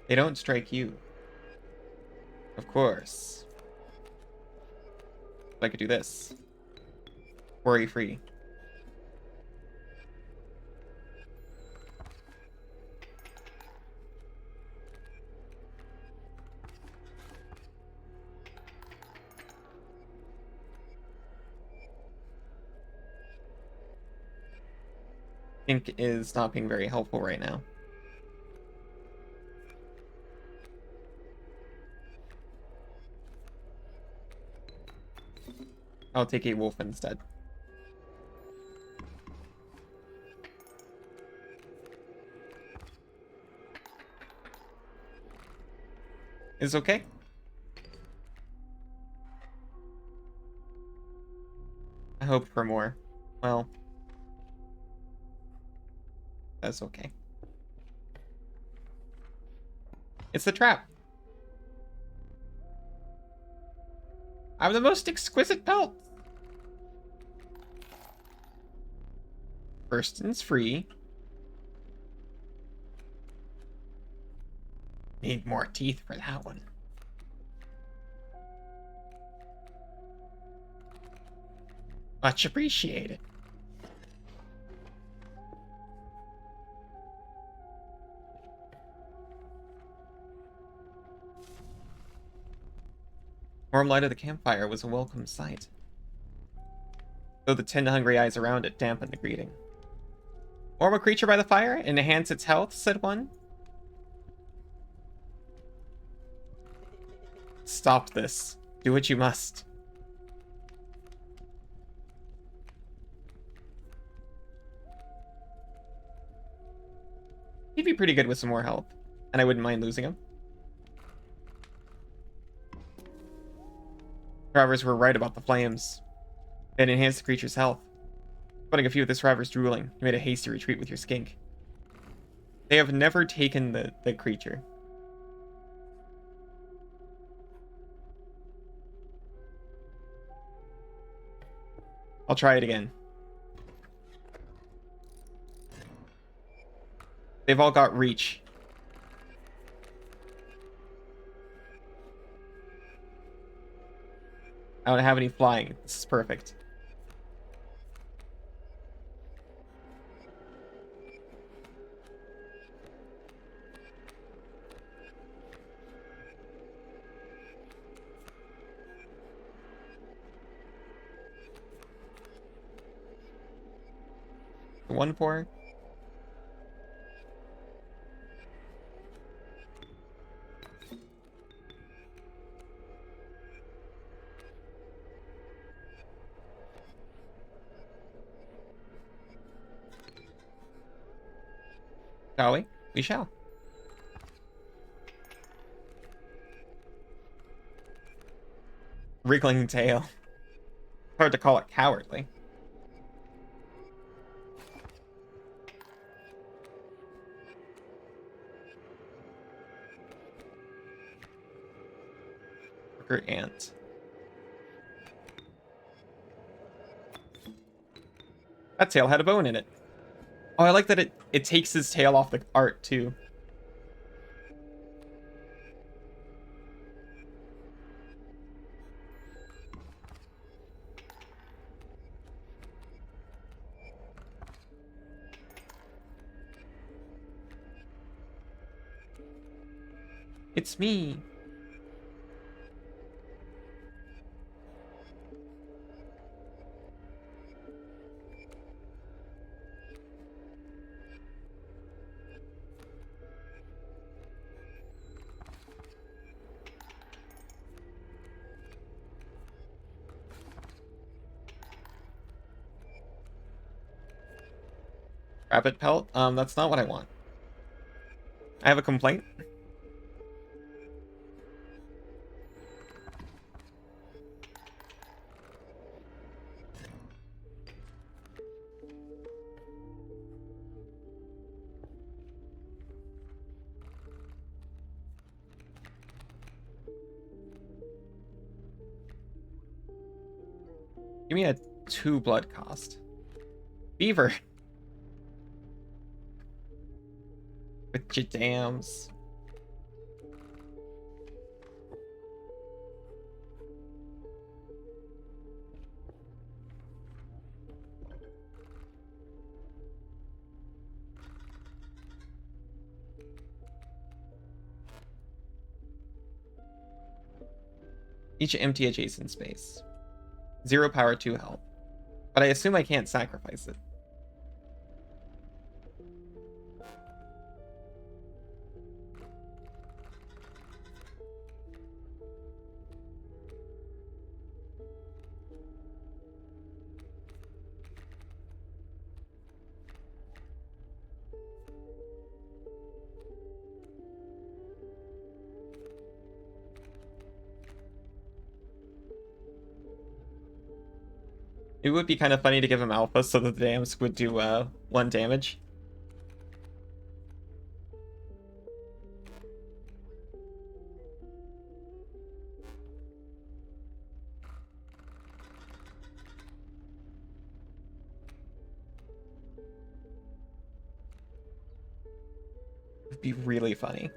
They don't strike you. Of course. I could do this. Worry free. Ink is not being very helpful right now. I'll take a wolf instead. Is okay. I hope for more. Well, that's okay. It's the trap. I have the most exquisite pelt. Burstins free. Need more teeth for that one. Much appreciated. Warm light of the campfire was a welcome sight, though the 10 hungry eyes around it dampened the greeting. Warm a creature by the fire and enhance its health, said one. Stop this. Do what you must. He'd be pretty good with some more health, and I wouldn't mind losing him. Survivors were right about the flames. They had enhanced the creature's health. Putting a few of the survivors drooling, you made a hasty retreat with your skink. They have never taken the creature. I'll try it again. They've all got reach. I don't have any flying. This is perfect. The 1-4. Shall we? We shall. Wriggling tail. Hard to call it cowardly. Worker ant. That tail had a bone in it. Oh, I like that it it takes his tail off the art too. It's me. Rabbit pelt? That's not what I want. I have a complaint. Give me a 2 blood cost. Beaver. With your dams. Each empty adjacent space. 0 power, 2 health. But I assume I can't sacrifice it. It would be kind of funny to give him alpha so that the dams would do 1 damage. It would be really funny.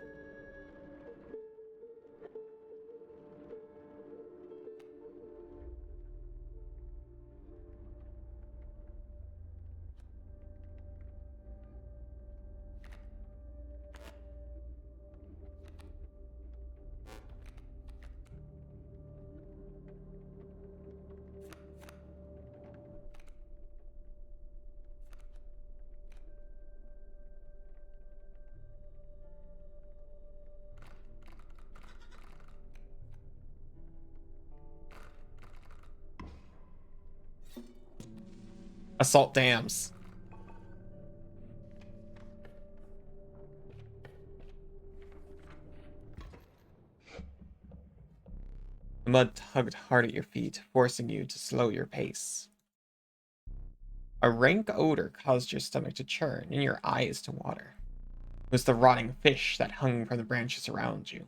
Assault dams. The mud tugged hard at your feet, forcing you to slow your pace. A rank odor caused your stomach to churn and your eyes to water. It was the rotting fish that hung from the branches around you.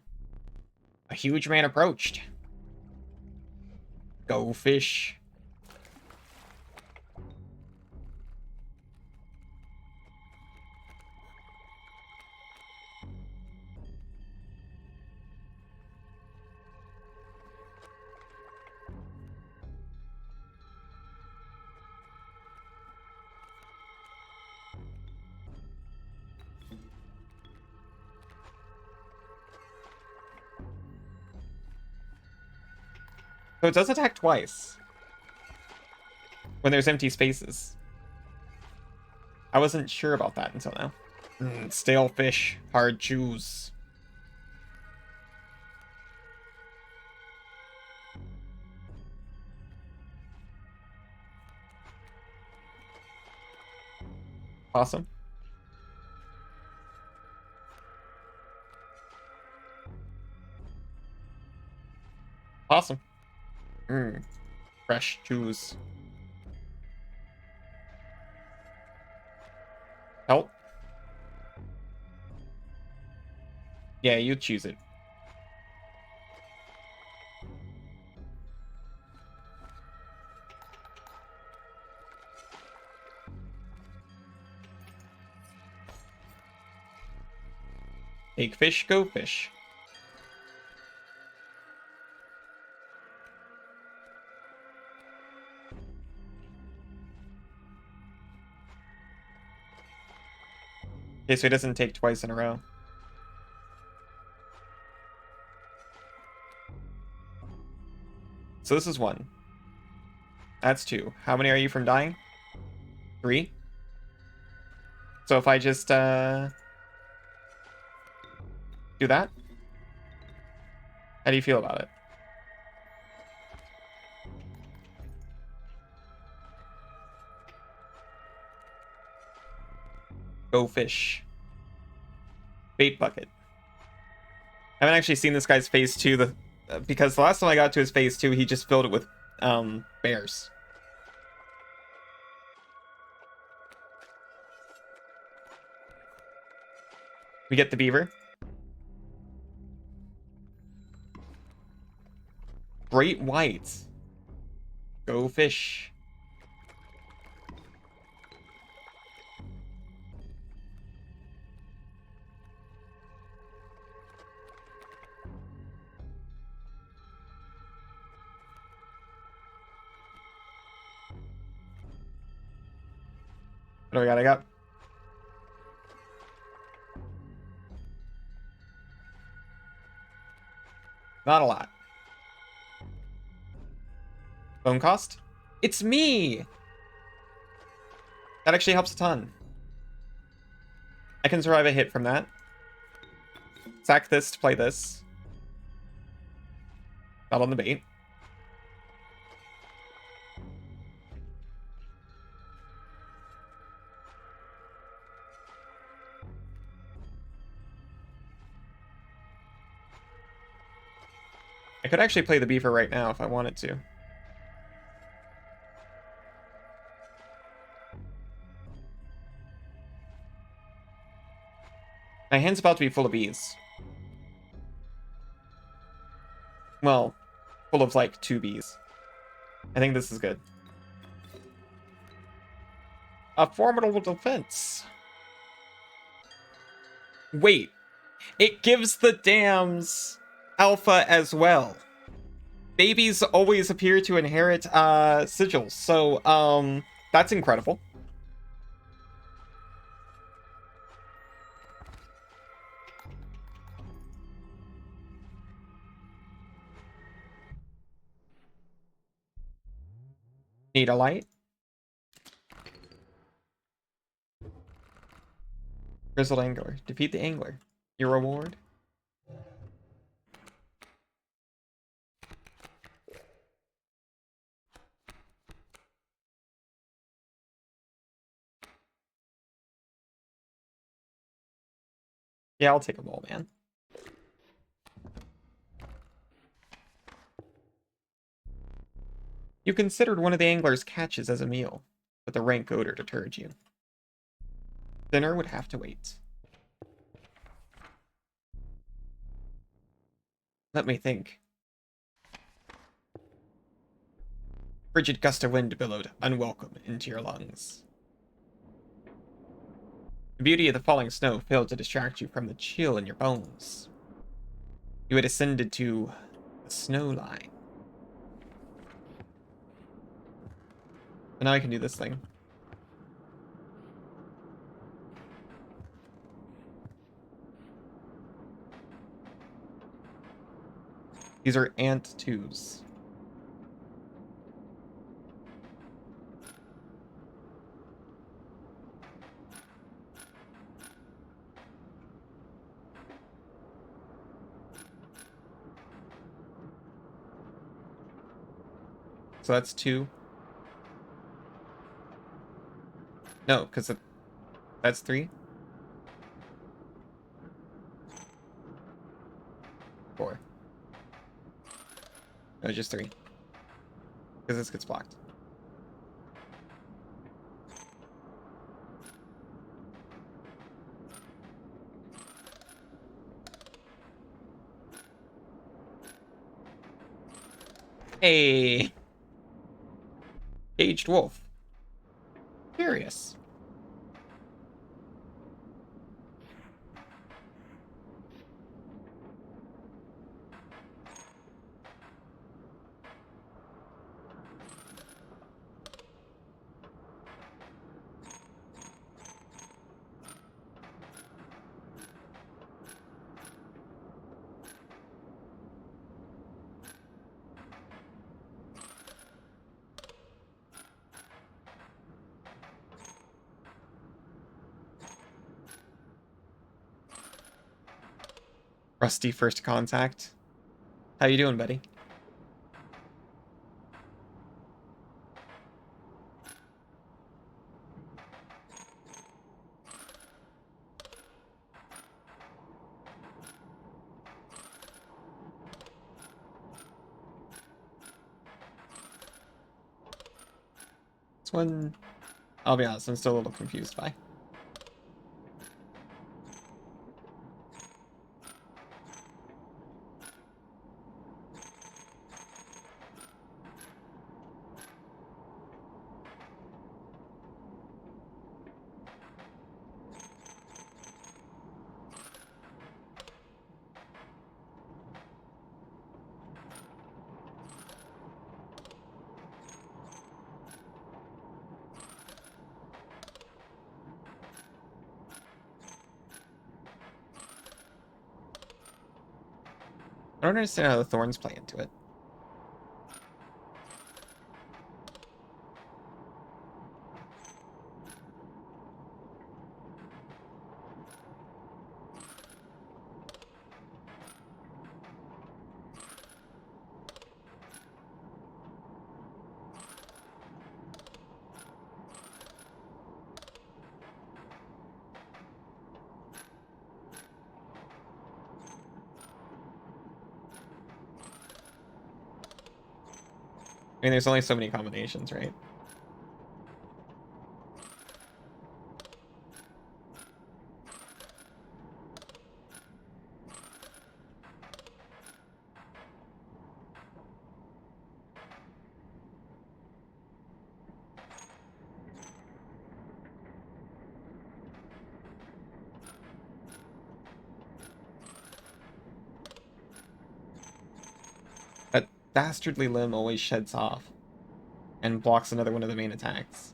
A huge man approached. Go fish. So it does attack twice when there's empty spaces. I wasn't sure about that until now. Stale fish, hard chews. Awesome. Awesome. Fresh chews. Help. Yeah, you choose it. Take fish, go fish. Okay, so he doesn't take twice in a row. So this is 1. That's 2. How many are you from dying? 3? So if I just, do that? How do you feel about it? Go fish. Bait bucket. I haven't actually seen this guy's phase 2, because the last time I got to his phase 2, he just filled it with, bears. We get the beaver. Great whites. Go fish. What do I got? Not a lot. Bone cost? It's me! That actually helps a ton. I can survive a hit from that. Sack this to play this. Not on the bait. I could actually play the beaver right now if I wanted to. My hand's about to be full of bees. Well, full of like 2 bees. I think this is good. A formidable defense. Wait, it gives the dams alpha as well. Babies always appear to inherit sigils, so that's incredible. Need a light? Grizzled Angler. Defeat the Angler. Your reward? Yeah, I'll take them all, man. You considered one of the angler's catches as a meal, but the rank odor deterred you. Dinner would have to wait. Let me think. Frigid gust of wind billowed, unwelcome, into your lungs. The beauty of the falling snow failed to distract you from the chill in your bones. You had ascended to the snow line. And now I can do this thing. These are ant 2s. So that's 2. No, because that's 3. 4. No, just 3. Because this gets blocked. Hey! Caged wolf. Curious. Rusty first contact. How you doing, buddy? This one, I'll be honest, I'm still a little confused by. I don't understand how the thorns play into it. I mean, there's only so many combinations, right? That dastardly limb always sheds off and blocks another one of the main attacks.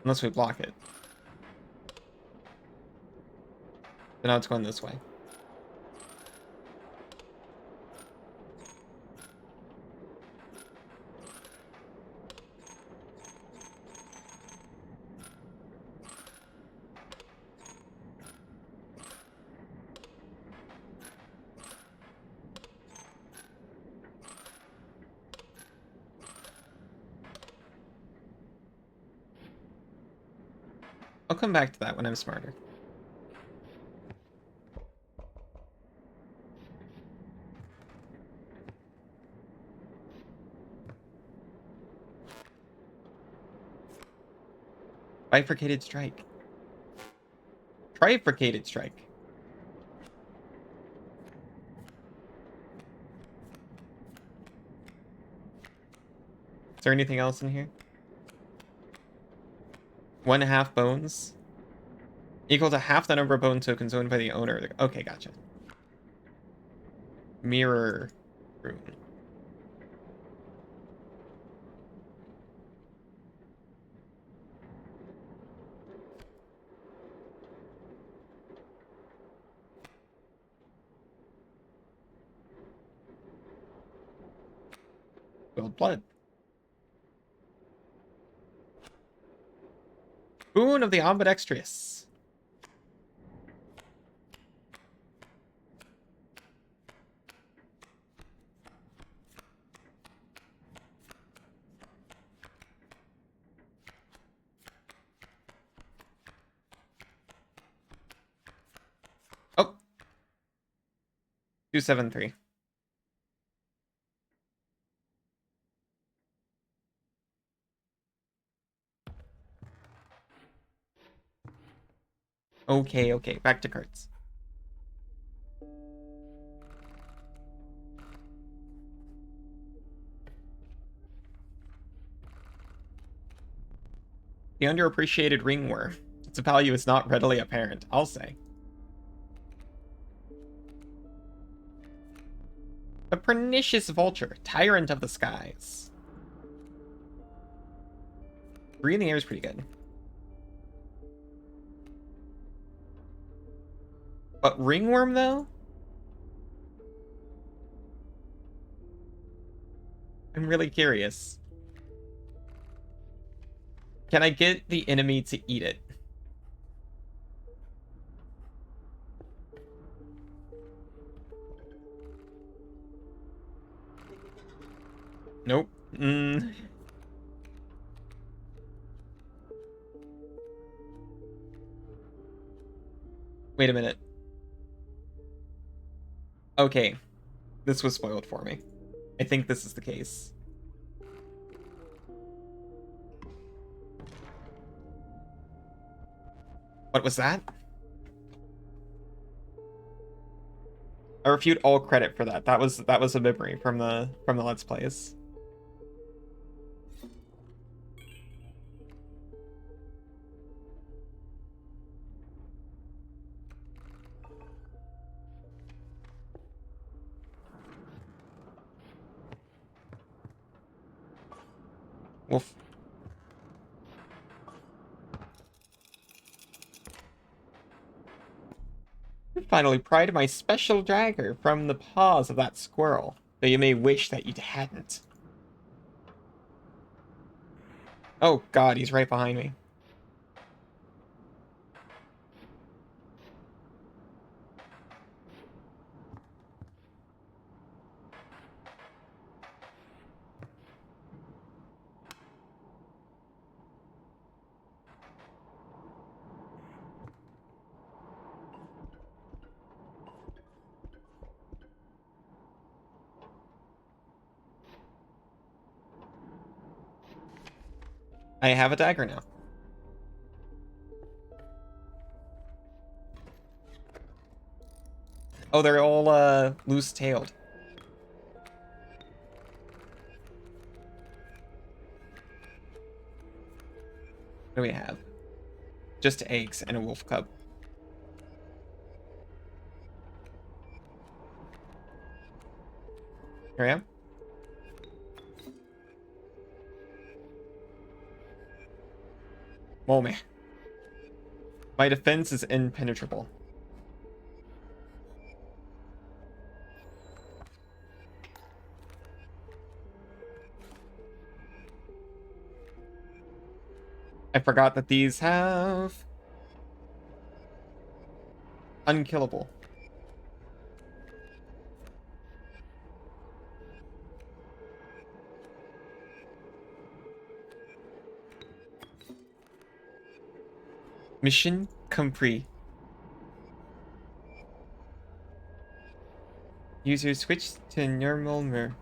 Unless we block it. But now it's going this way. I'll come back to that when I'm smarter. Bifurcated strike. Trifurcated strike. Is there anything else in here? 1/2 bones equal to half the number of bone tokens owned by the owner. Okay, gotcha. Mirror rune. Gold blood. Boon of the Ambidextrous. Oh. 273. Okay, back to cards. The underappreciated ringworm. Its value is not readily apparent, I'll say. The pernicious vulture, tyrant of the skies. 3 in the air is pretty good. But ringworm, though? I'm really curious. Can I get the enemy to eat it? Nope. Wait a minute. Okay. This was spoiled for me. I think this is the case. What was that? I refute all credit for that. That was a memory from the Let's Plays. Wolf. Finally pried my special dagger from the paws of that squirrel, though you may wish that you hadn't. Oh god, he's right behind me. I have a dagger now. Oh, they're all loose-tailed. What do we have? Just eggs and a wolf cub. Here I am. Oh man. My defense is impenetrable. I forgot that these have unkillable. Mission complete. User switch to normal mirror.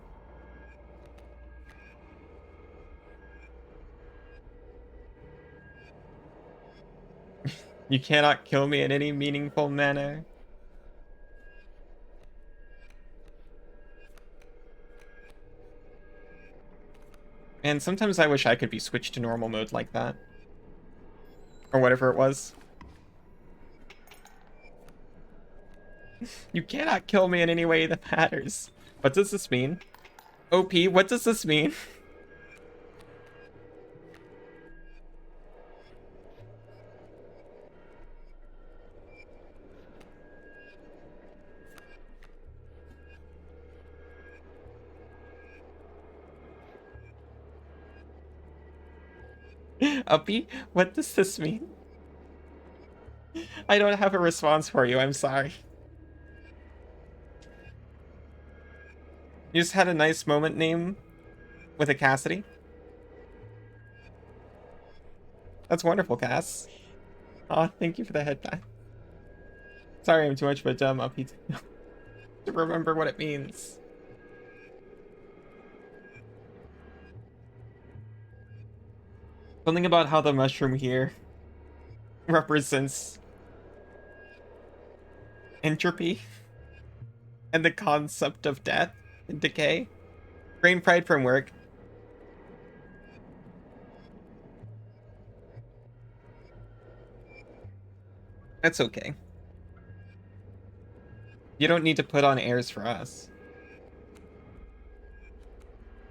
You cannot kill me in any meaningful manner. And sometimes I wish I could be switched to normal mode like that. Or whatever it was. You cannot kill me in any way that matters. What does this mean? OP, what does this mean? Uppy, what does this mean? I don't have a response for you, I'm sorry. You just had a nice moment name with a Cassidy. That's wonderful, Cass. Oh, thank you for the headband. Sorry I'm too much of a dumb Uppy to remember what it means. Something about how the mushroom here represents entropy and the concept of death and decay. Brain fried from work. That's okay. You don't need to put on airs for us.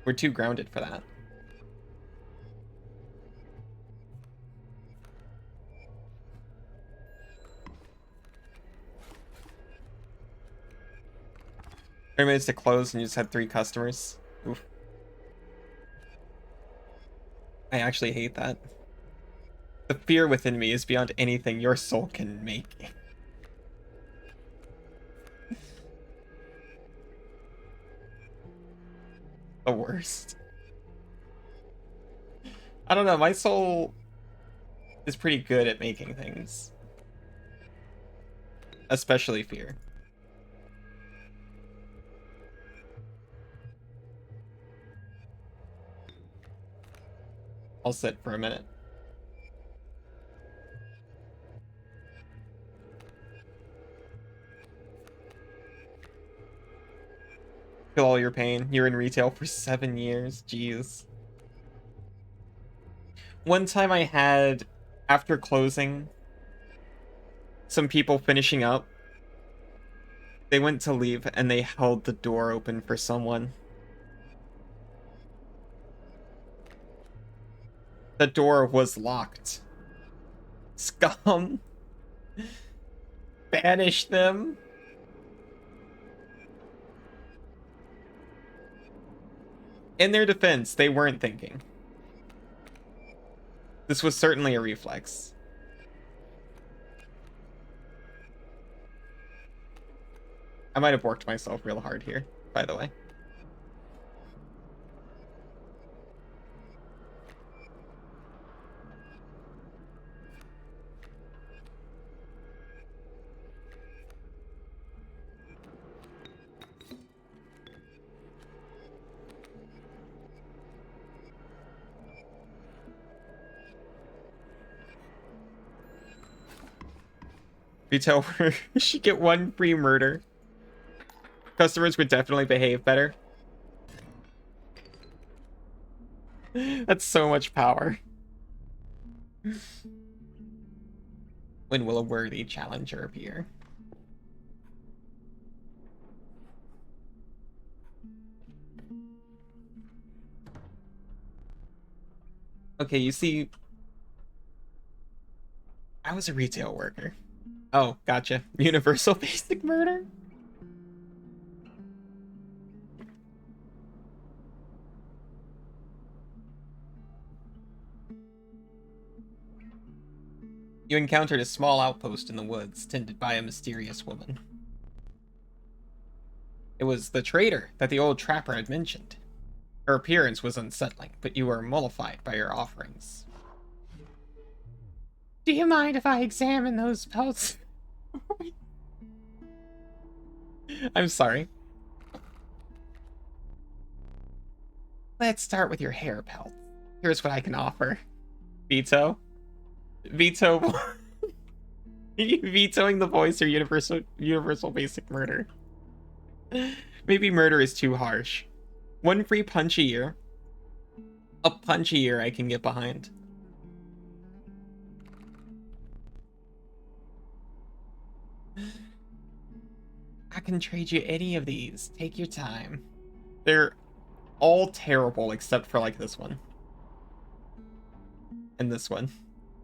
We're too grounded for that. Minutes to close and you just had 3 customers. Oof. I actually hate that. The fear within me is beyond anything your soul can make. The worst. I don't know, my soul is pretty good at making things. Especially fear. I'll sit for a minute. Feel all your pain. You're in retail for 7 years. Jeez. One time I had, after closing, some people finishing up. They went to leave and they held the door open for someone. The door was locked. Scum. Banish them. In their defense, they weren't thinking. This was certainly a reflex. I might have worked myself real hard here, by the way. Retail where she get 1 free murder. Customers would definitely behave better. That's so much power. When will a worthy challenger appear? Okay, you see, I was a retail worker. Oh, gotcha. Universal basic murder? You encountered a small outpost in the woods, tended by a mysterious woman. It was the trader that the old trapper had mentioned. Her appearance was unsettling, but you were mollified by her offerings. Do you mind if I examine those pelts? I'm sorry. Let's start with your hair pelt. Here's what I can offer. Veto? Veto. Vetoing the voice or universal basic murder. Maybe murder is too harsh. 1 free punch a year. A punch a year I can get behind. I can trade you any of these. Take your time. They're all terrible except for like this one. And this one.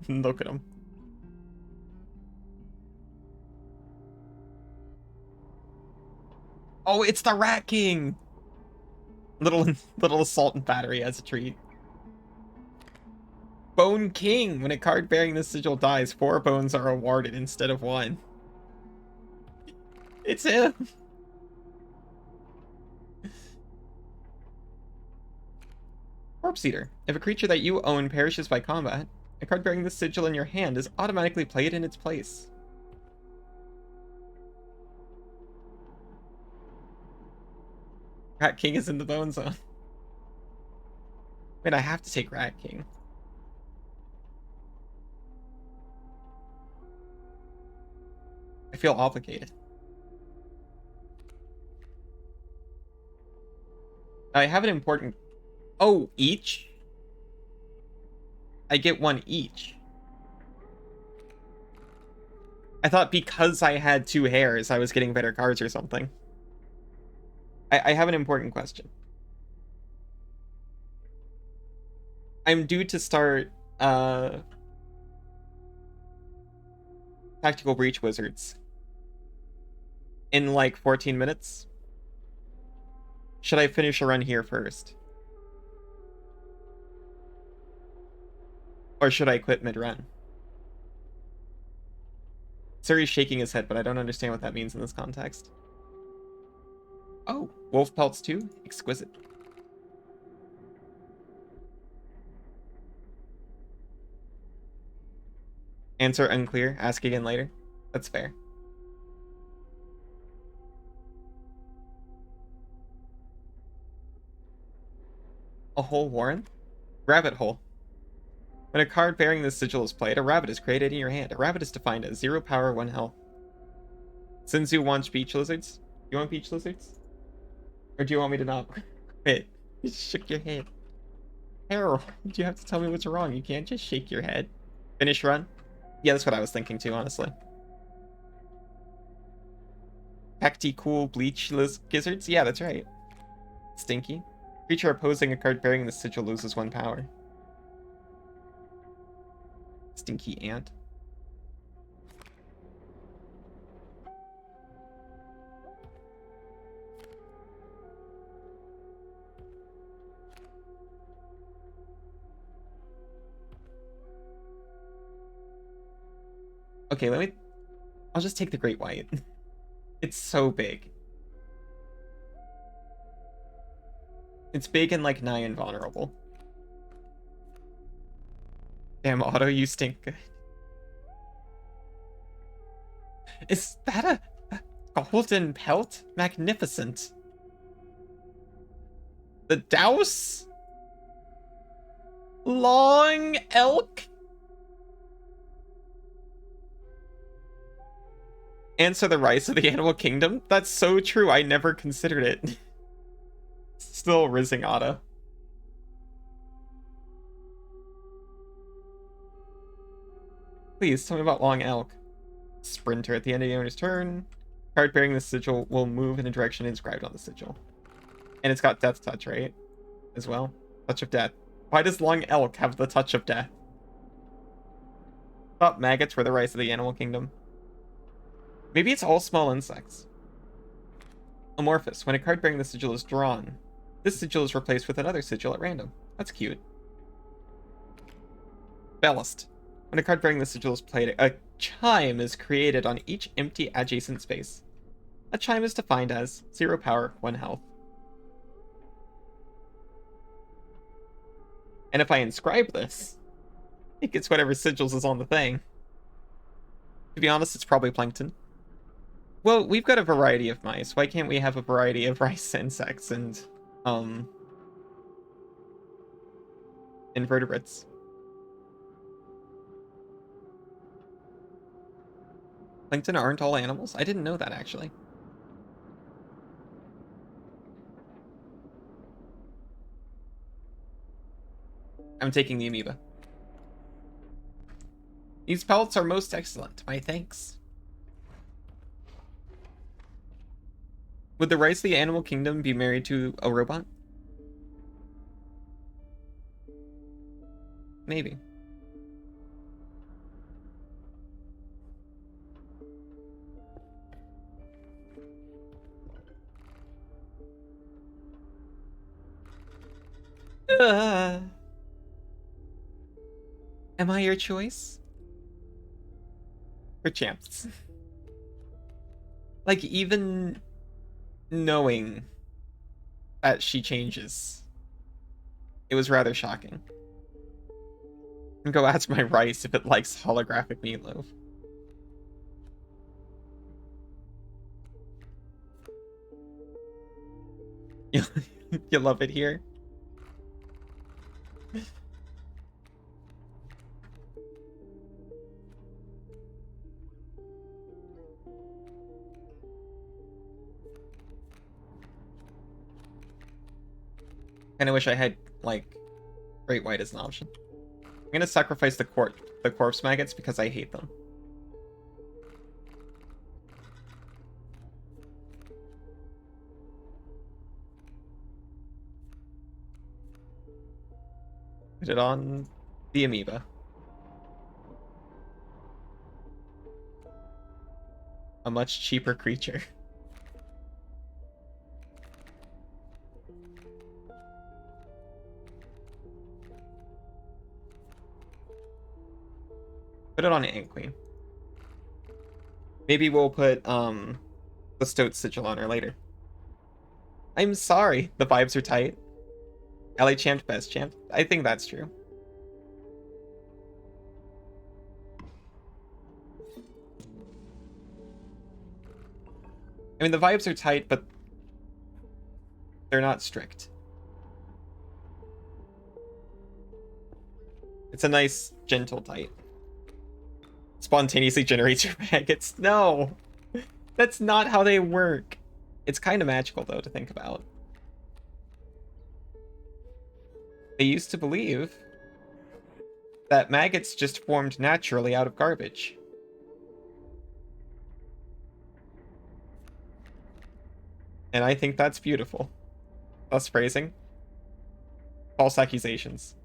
Look at them. Oh, it's the Rat King! Little assault and battery as a treat. Bone King! When a card bearing this sigil dies, 4 bones are awarded instead of 1. It's him! Corpse Eater. If a creature that you own perishes by combat, a card bearing this sigil in your hand is automatically played in its place. Rat King is in the bone zone. Wait, I have to take Rat King. I feel obligated. I have an important... Oh, each? I get 1 each. I thought because I had 2 hairs, I was getting better cards or something. I have an important question. I'm due to start Tactical Breach Wizards in like 14 minutes. Should I finish a run here first? Or should I quit mid-run? Suri's shaking his head, but I don't understand what that means in this context. Oh, wolf pelts too? Exquisite. Answer unclear. Ask again later. That's fair. A hole, Warren? Rabbit hole. When a card bearing this sigil is played, a rabbit is created in your hand. A rabbit is defined as 0 power, 1 health. Sinzu wants beach lizards. You want beach lizards? Or do you want me to not? Wait, you shook your head. Harold, you have to tell me what's wrong. You can't just shake your head. Finish run? Yeah, that's what I was thinking too, honestly. Pecty cool bleach gizzards? Yeah, that's right. Stinky. Creature opposing a card bearing the sigil loses 1 power. Stinky ant. Okay, I'll just take the Great White. It's so big. It's big and like nigh invulnerable. Damn, Otto, you stink good. Is that a golden pelt? Magnificent. The Douse? Long elk? Answer the Rise of the Animal Kingdom? That's so true, I never considered it. Still rizzing Otto. Please, tell me about Long Elk. Sprinter at the end of the owner's turn. Card bearing the sigil will move in a direction inscribed on the sigil. And it's got Death Touch, right? As well. Touch of Death. Why does Long Elk have the Touch of Death? Thought maggots were the Rise of the Animal Kingdom. Maybe it's all small insects. Amorphous. When a card bearing the sigil is drawn, this sigil is replaced with another sigil at random. That's cute. Ballast. When a card bearing the sigil is played, a chime is created on each empty adjacent space. A chime is defined as 0 power, 1 health. And if I inscribe this, it gets whatever sigils is on the thing. To be honest, it's probably plankton. Well, we've got a variety of mice. Why can't we have a variety of rice insects and, invertebrates? Plankton aren't all animals? I didn't know that, actually. I'm taking the amoeba. These pellets are most excellent. My thanks. Would the Rise of the Animal Kingdom be married to a robot? Maybe. Am I your choice? Perchance. Like, even knowing that she changes, it was rather shocking. And go ask my rice if it likes holographic meatloaf. You love it here? Kinda wish I had, like, Great White as an option. I'm gonna sacrifice the corpse maggots because I hate them. Put it on the amoeba. A much cheaper creature. Put it on Ant Queen. Maybe we'll put the Stoat sigil on her later. I'm sorry, the vibes are tight. LA champ, best champ. I think that's true. I mean, the vibes are tight, but they're not strict. It's a nice, gentle tight. Spontaneously generates your maggots. No! That's not how they work. It's kind of magical, though, to think about. They used to believe that maggots just formed naturally out of garbage. And I think that's beautiful. Thus phrasing. False accusations.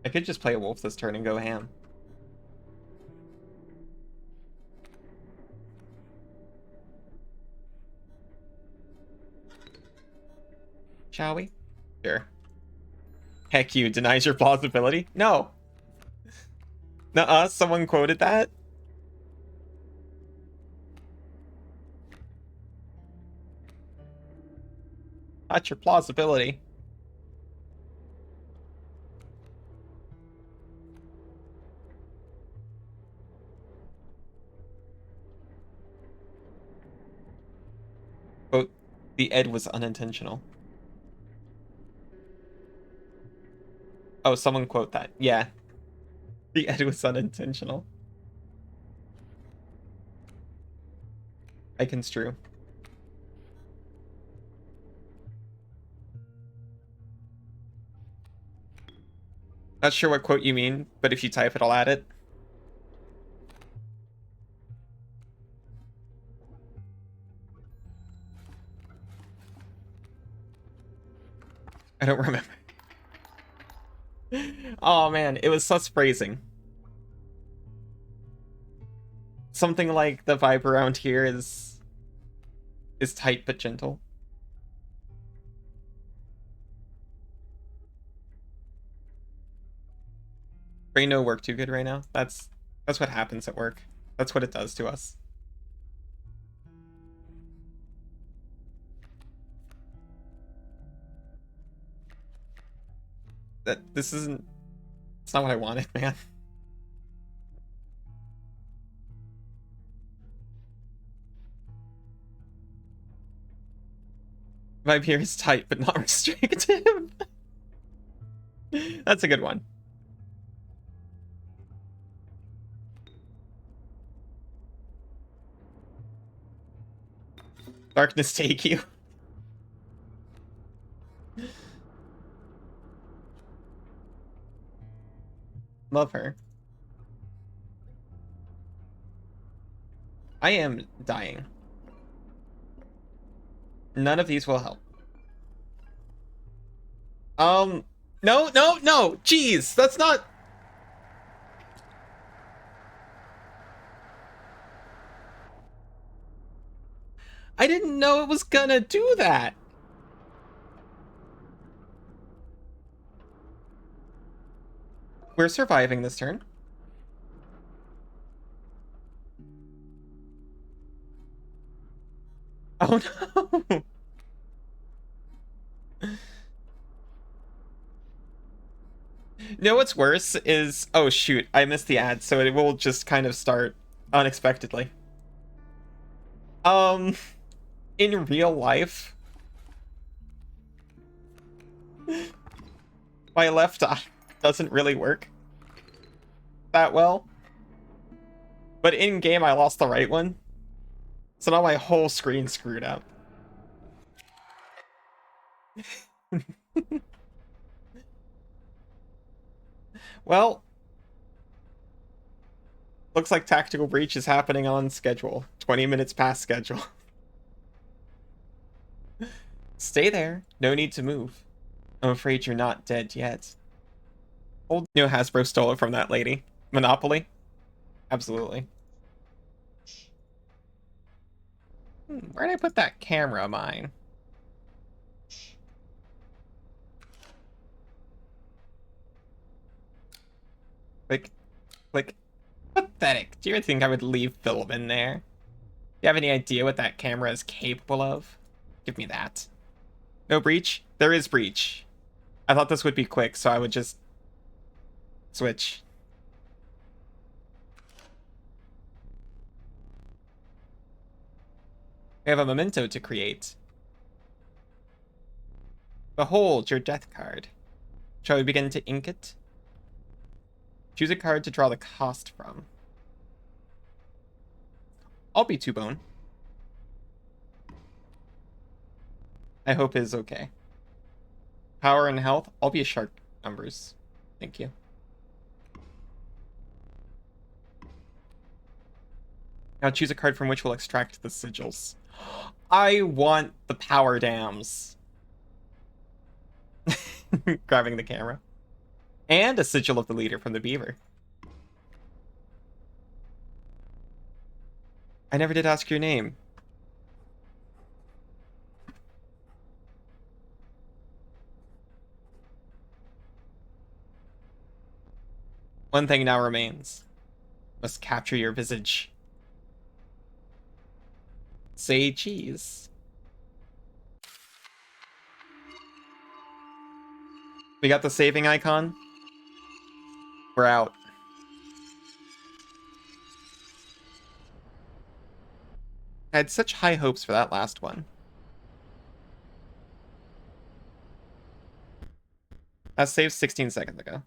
I could just play a wolf this turn and go ham. Shall we? Sure. Heck you, denies your plausibility? No. Nuh-uh, someone quoted that? Not your plausibility. Quote, the ed was unintentional. Oh, someone quote that. Yeah. The ed was unintentional. I construe. Not sure what quote you mean, but if you type it, I'll add it. I don't remember. Oh man, it was such phrasing. Something like the vibe around here is tight but gentle. Brain no work too good right now. That's what happens at work. That's what it does to us. This isn't... It's not what I wanted, man. Vibe here is tight, but not restrictive. That's a good one. Darkness take you. Love her. I am dying. None of these will help. No, no, no! Jeez, that's not... I didn't know it was gonna do that! We're surviving this turn. Oh no! You know what's worse is... Oh shoot, I missed the ad, so it will just kind of start unexpectedly. In real life, my left eye doesn't really work that well. But in game, I lost the right one. So now my whole screen's screwed up. Well, looks like Tactical Breach is happening on schedule. 20 minutes past schedule. Stay there. No need to move. I'm afraid you're not dead yet. Old Neo Hasbro stole it from that lady. Monopoly? Absolutely. Where'd I put that camera of mine? Click. Click. Pathetic. Do you think I would leave film in there? Do you have any idea what that camera is capable of? Give me that. No breach? There is breach. I thought this would be quick, so I would just switch. We have a memento to create. Behold your death card. Shall we begin to ink it? Choose a card to draw the cost from. I'll be Two-Bone. I hope is okay. Power and health. I'll be a shark numbers. Thank you. Now choose a card from which we'll extract the sigils. I want the power dams. Grabbing the camera. And a sigil of the leader from the beaver. I never did ask your name. One thing now remains. Must capture your visage. Say cheese. We got the saving icon. We're out. I had such high hopes for that last one. That saved 16 seconds ago.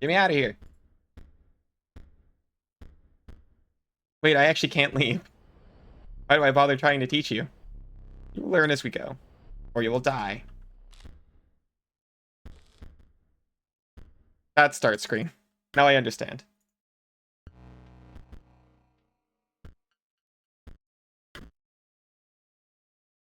Get me out of here. Wait, I actually can't leave. Why do I bother trying to teach you? You will learn as we go, or you will die. That start screen. Now I understand.